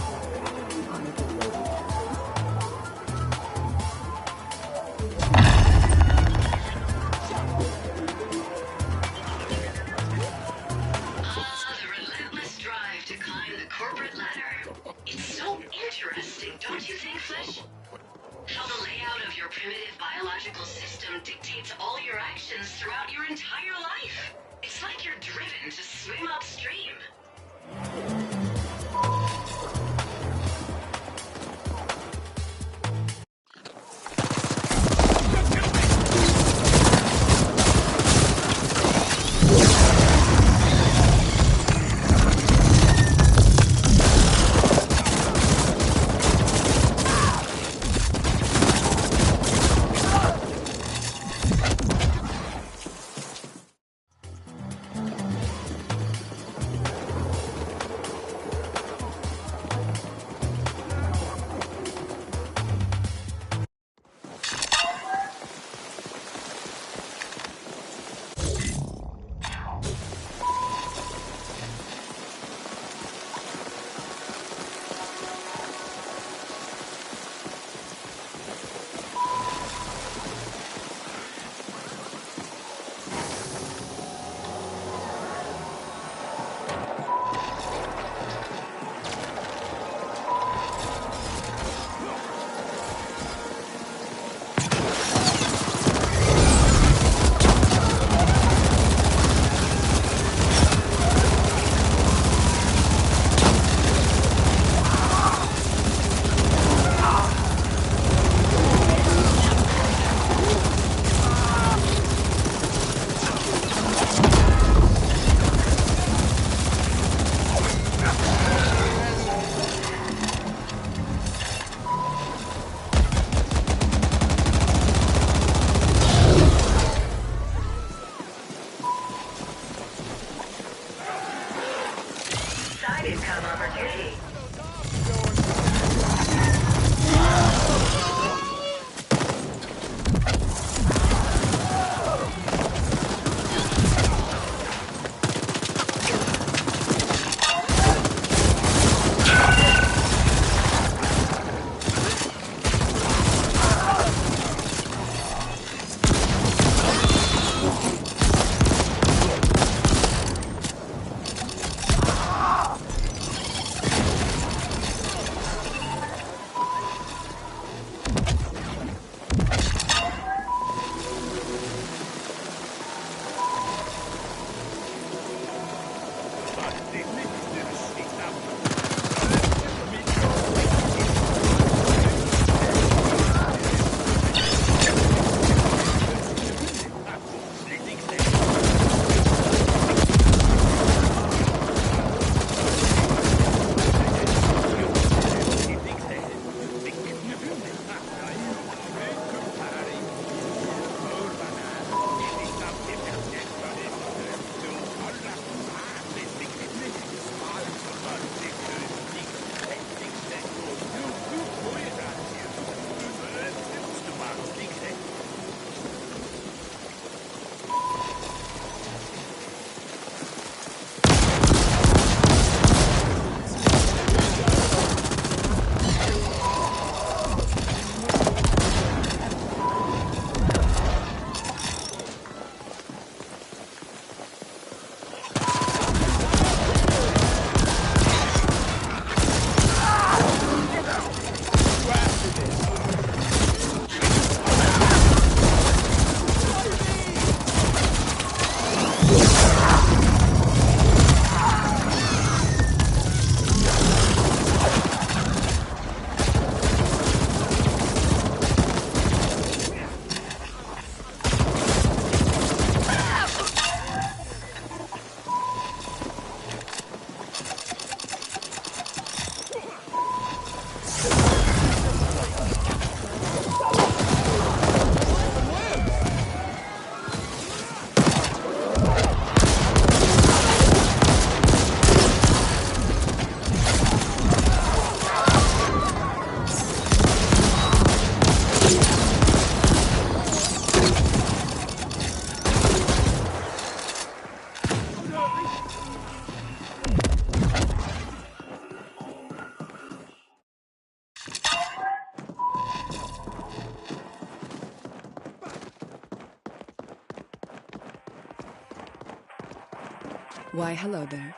Why, hello there.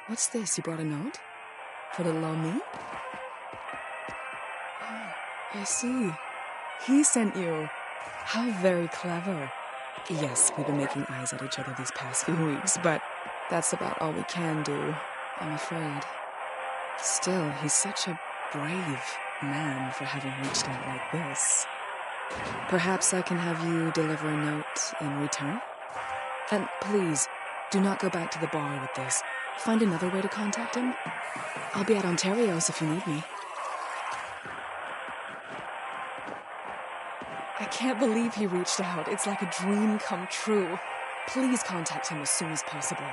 What's this? You brought a note? For little old me? Oh, I see. He sent you. How very clever. Yes, we've been making eyes at each other these past few weeks, but that's about all we can do, I'm afraid. Still, he's such a brave man for having reached out like this. Perhaps I can have you deliver a note in return? And please, do not go back to the bar with this. Find another way to contact him. I'll be at Ontario's if you need me. I can't believe he reached out. It's like a dream come true. Please contact him as soon as possible.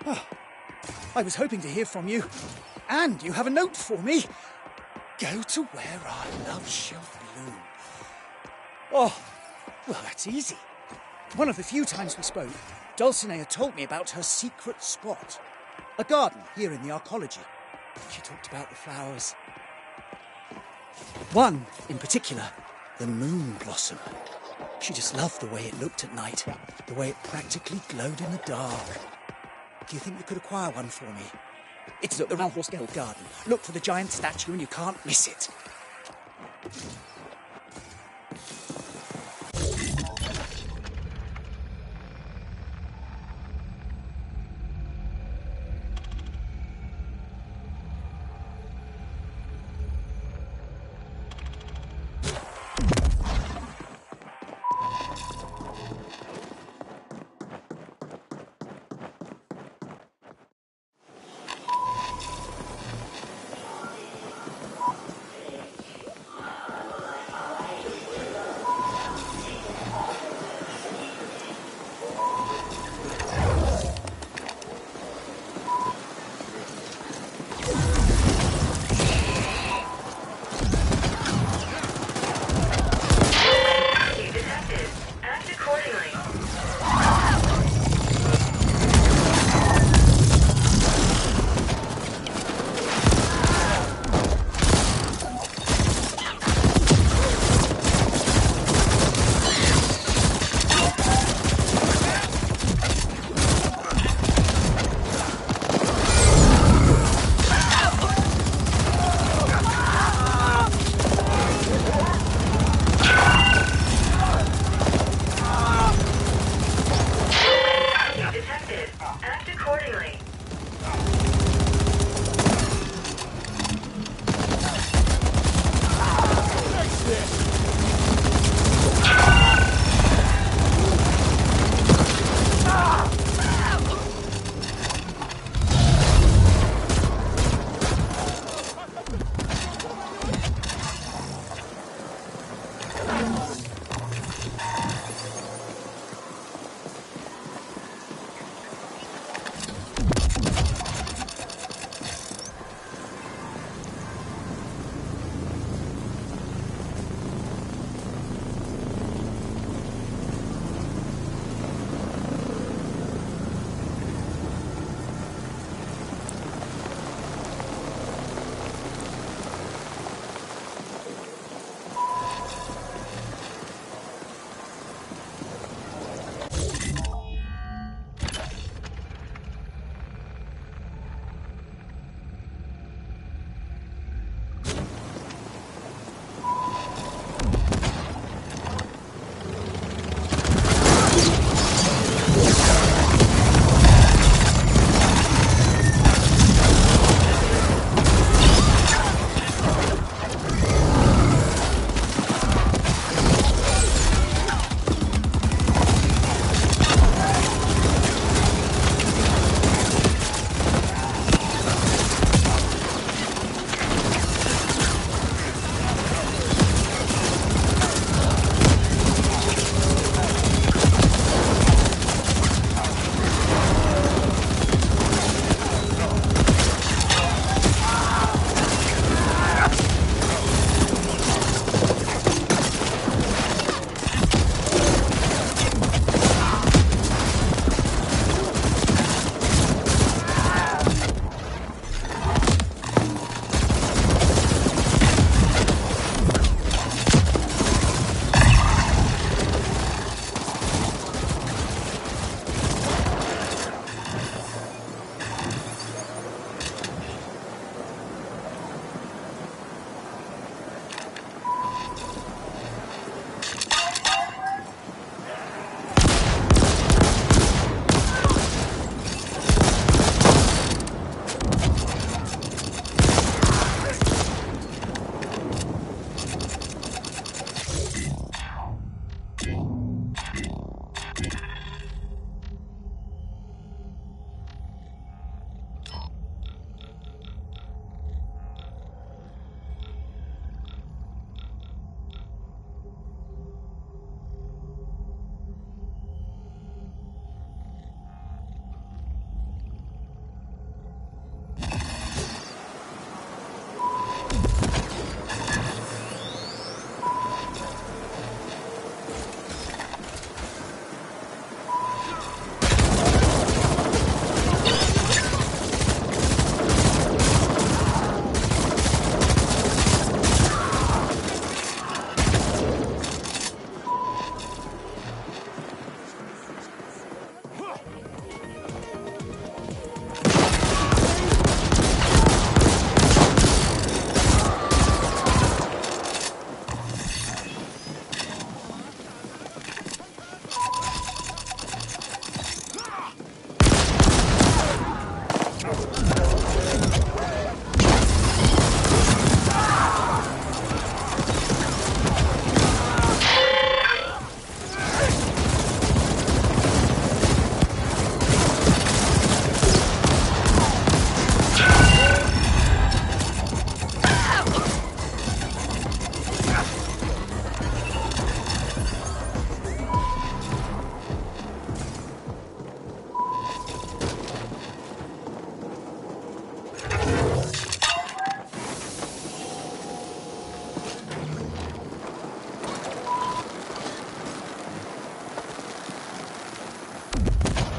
Oh, I was hoping to hear from you. And you have a note for me. Go to where our love shall bloom. Oh, well, that's easy. One of the few times we spoke, Dulcinea told me about her secret spot. A garden here in the arcology. She talked about the flowers. One, in particular, the moon blossom. She just loved the way it looked at night, the way it practically glowed in the dark. Do you think you could acquire one for me? It's at the Ralph Roscoe Garden. Look for the giant statue and you can't miss it.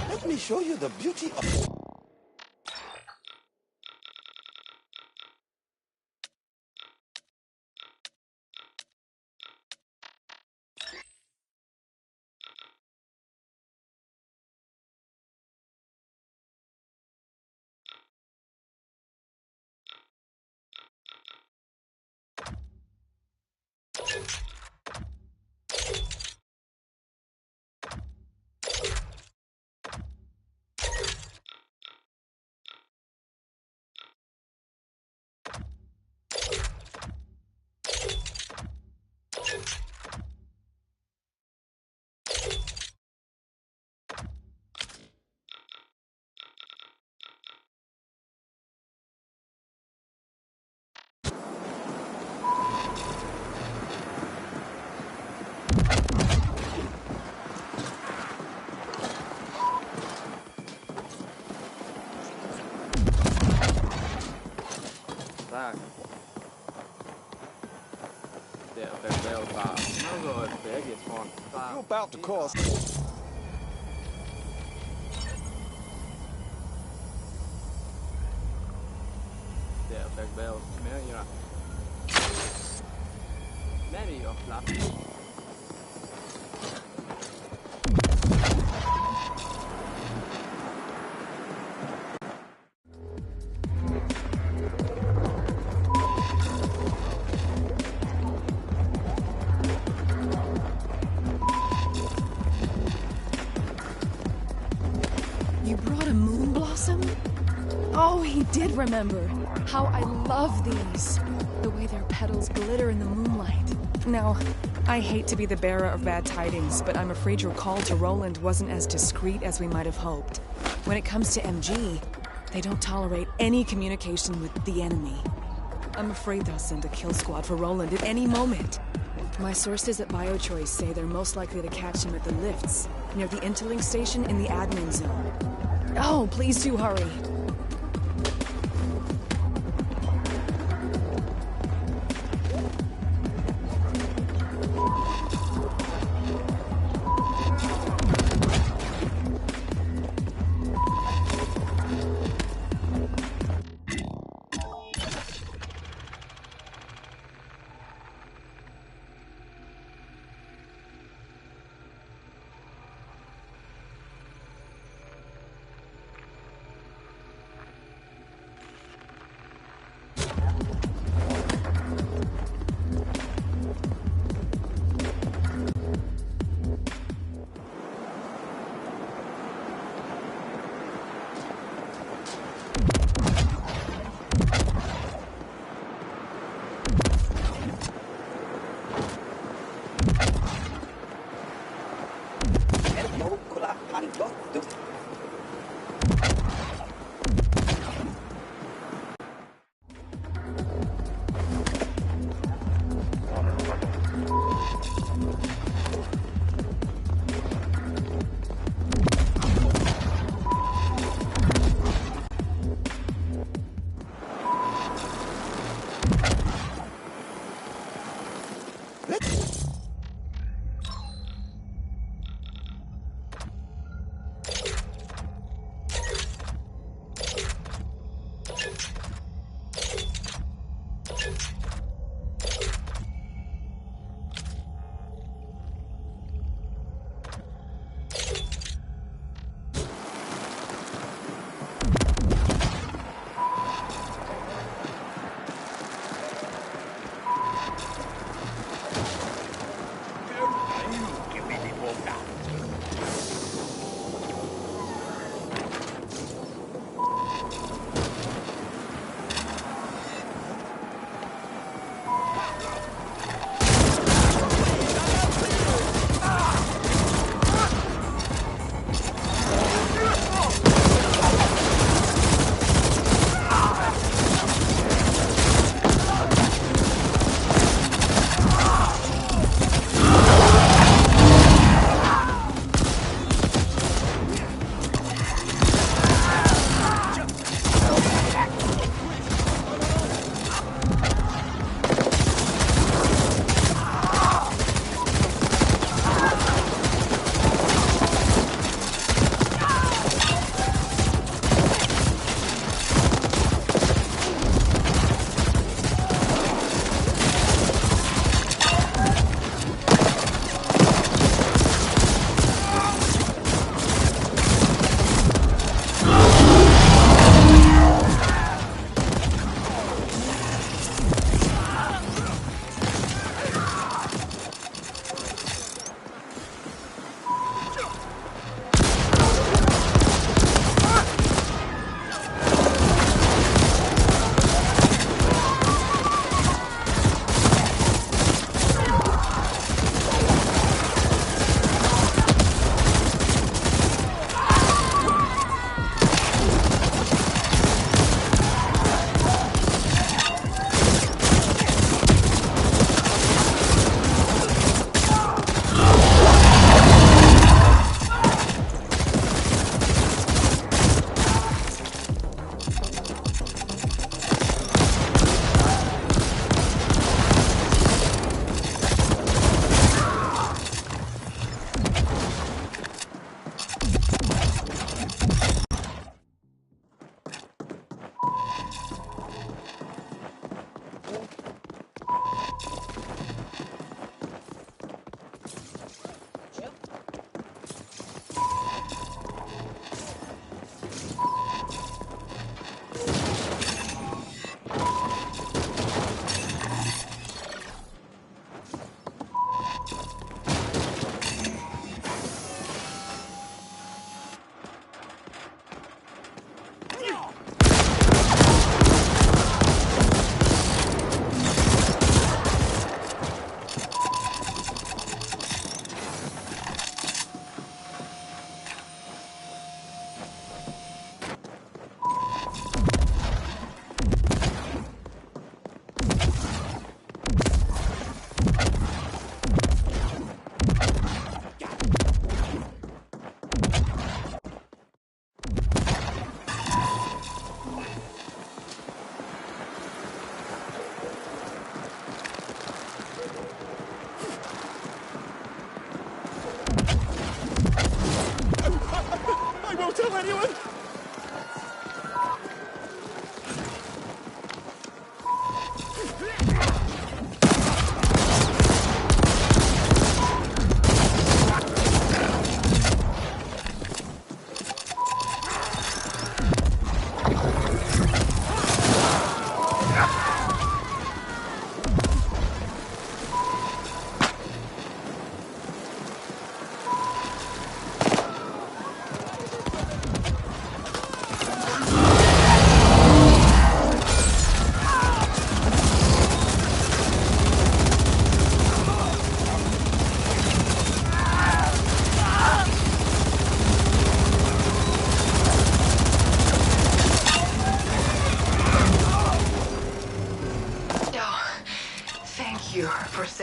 Let me show you the beauty of... Tak. Der Rebell war. Also, der geht vorn. You're about to cause... Der Rebell. Mary of Love. You brought a moon blossom? Oh, he did remember. How I love these. The way their petals glitter in the moonlight. Now, I hate to be the bearer of bad tidings, but I'm afraid your call to Roland wasn't as discreet as we might have hoped. When it comes to MG, they don't tolerate any communication with the enemy. I'm afraid they'll send a kill squad for Roland at any moment. My sources at BioChoice say they're most likely to catch him at the lifts, near the interlink station in the admin zone. Oh, please do hurry.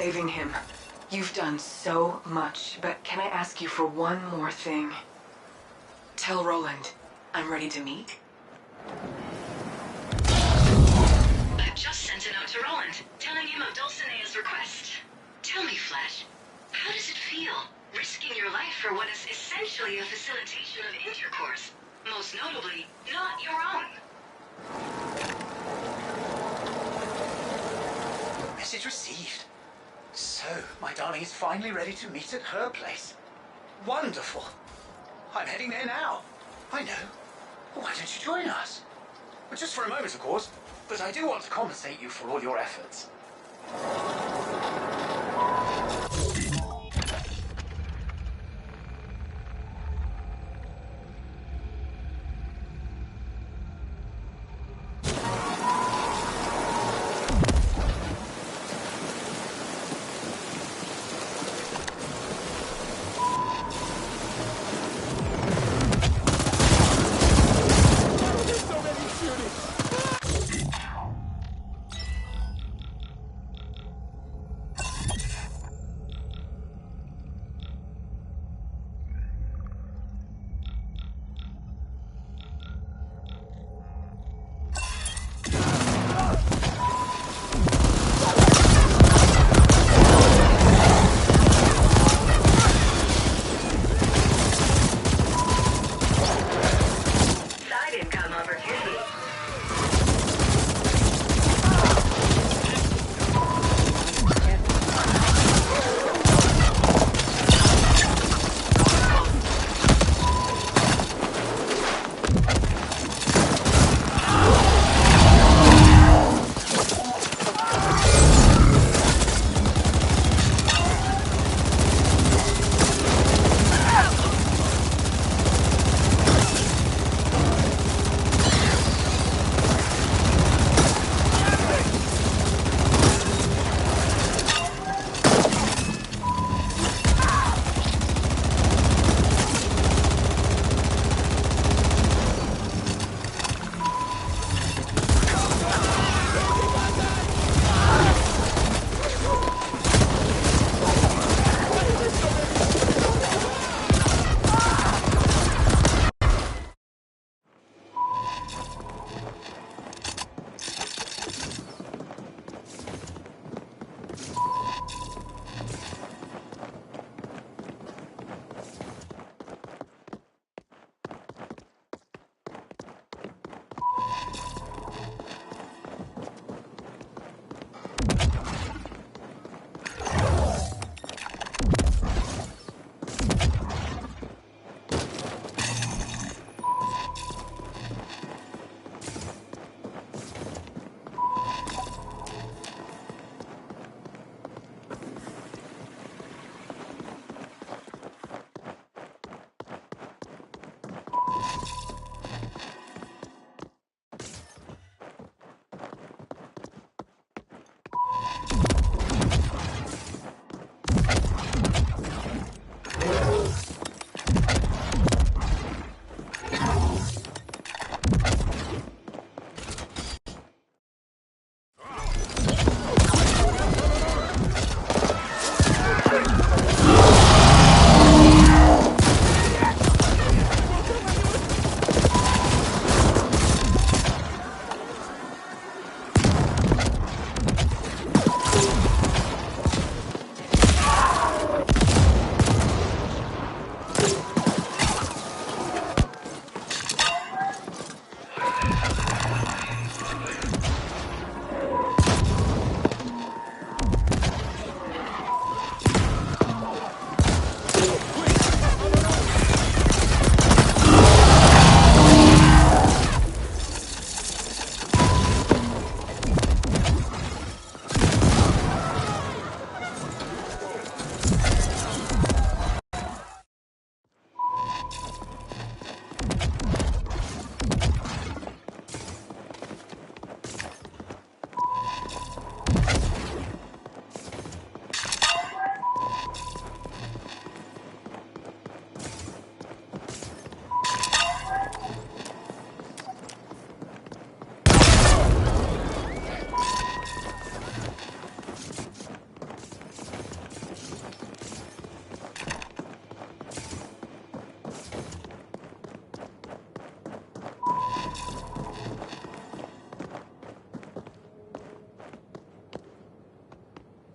saving him. You've done so much, but can I ask you for one more thing? Tell Roland I'm ready to meet. I've just sent a note to Roland, telling him of Dulcinea's request. Tell me, Flash, how does it feel, risking your life for what is essentially a facilitation of intercourse? Most notably, not your own. Message received. So, my darling is finally ready to meet at her place. Wonderful. I'm heading there now. I know. Why don't you join us? But just for a moment, of course. But I do want to compensate you for all your efforts.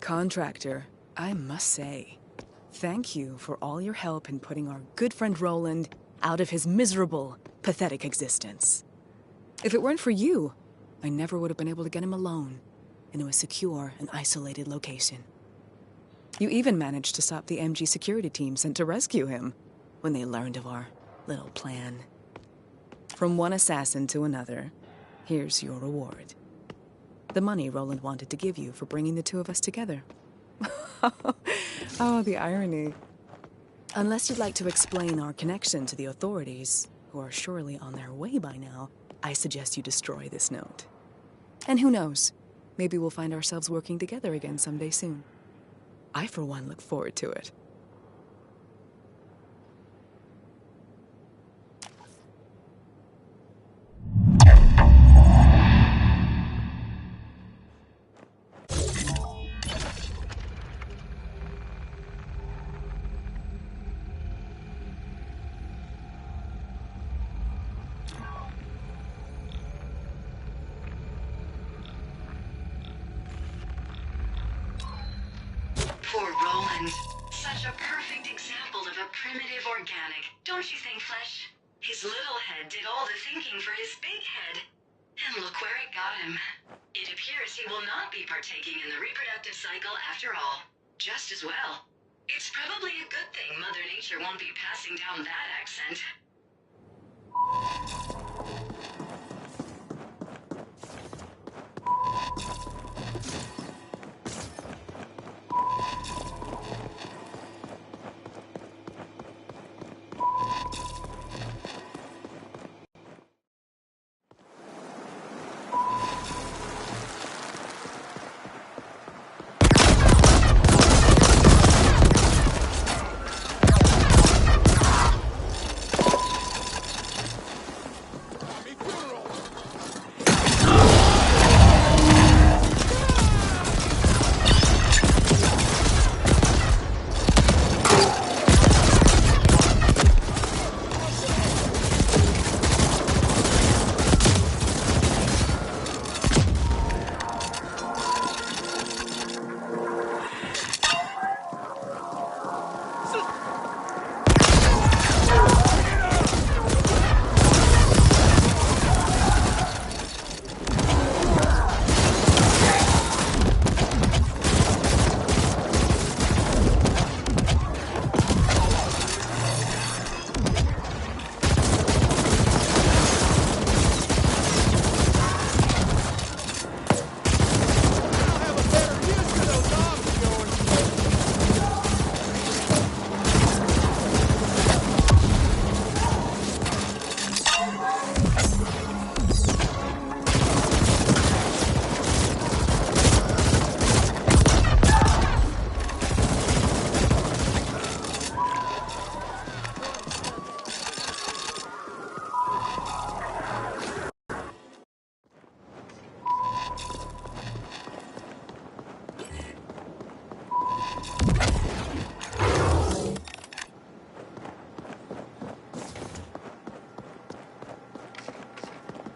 Contractor, I must say, thank you for all your help in putting our good friend Roland out of his miserable, pathetic existence. If it weren't for you, I never would have been able to get him alone into a secure and isolated location. You even managed to stop the MG security team sent to rescue him when they learned of our little plan. From one assassin to another, here's your reward. The money Roland wanted to give you for bringing the two of us together. Oh, the irony. Unless you'd like to explain our connection to the authorities, who are surely on their way by now, I suggest you destroy this note. And who knows, maybe we'll find ourselves working together again someday soon. I, for one, look forward to it. Poor Roland. Such a perfect example of a primitive organic, don't you think, Flesh? His little head did all the thinking for his big head. And look where it got him. It appears he will not be partaking in the reproductive cycle after all. Just as well. It's probably a good thing Mother Nature won't be passing down that accent.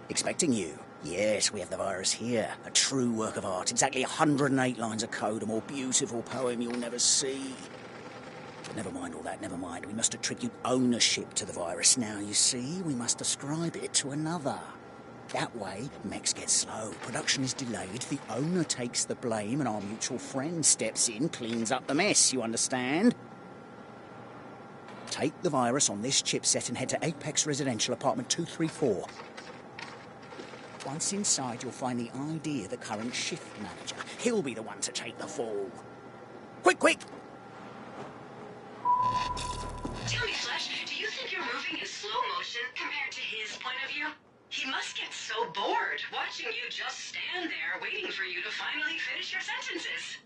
Expecting you. Yes, we have the virus here. A true work of art. Exactly 108 lines of code. A more beautiful poem you'll never see. But never mind all that, never mind. We must attribute ownership to the virus. Now, you see, we must ascribe it to another. That way, mechs get slow, production is delayed, the owner takes the blame, and our mutual friend steps in, cleans up the mess, you understand? Take the virus on this chipset and head to Apex Residential, apartment 234. Once inside, you'll find the ID of the current shift manager. He'll be the one to take the fall. Quick, quick! Tell me, Flesh, do you think you're moving in slow motion compared to his point of view? He must get so bored watching you just stand there waiting for you to finally finish your sentences.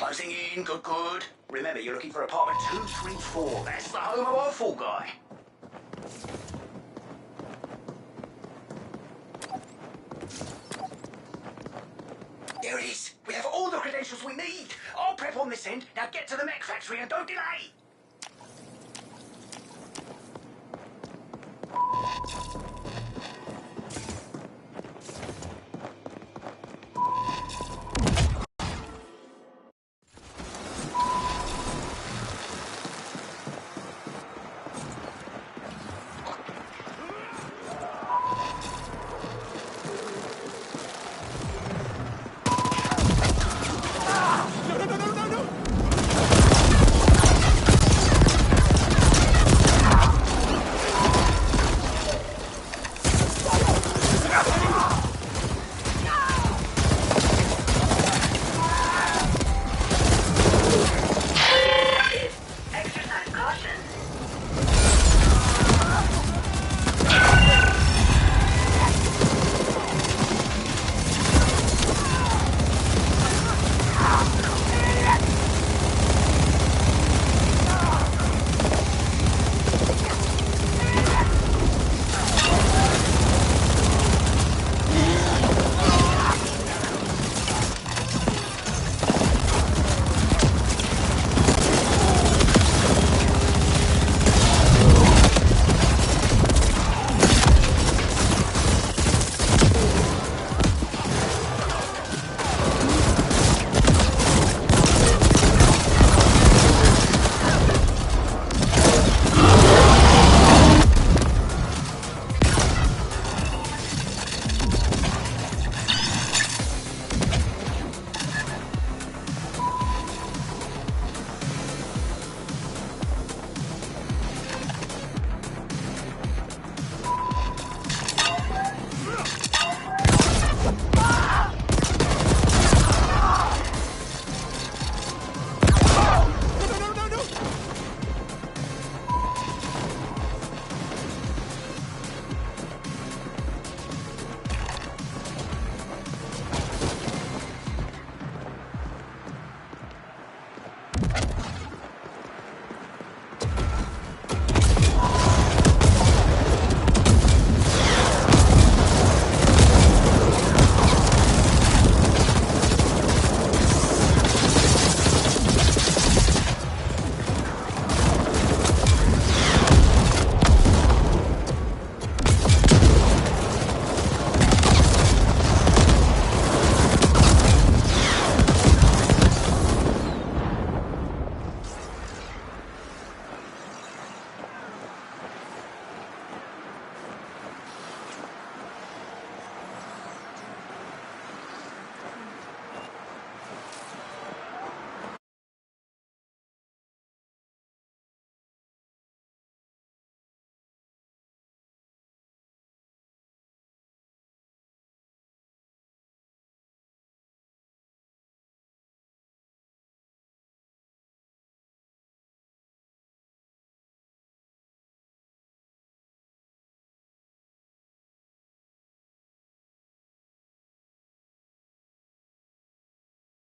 Closing in, good, good. Remember, you're looking for apartment 234. That's the home of our fall guy. There it is. We have all the credentials we need. I'll prep on this end. Now get to the mech factory and don't delay.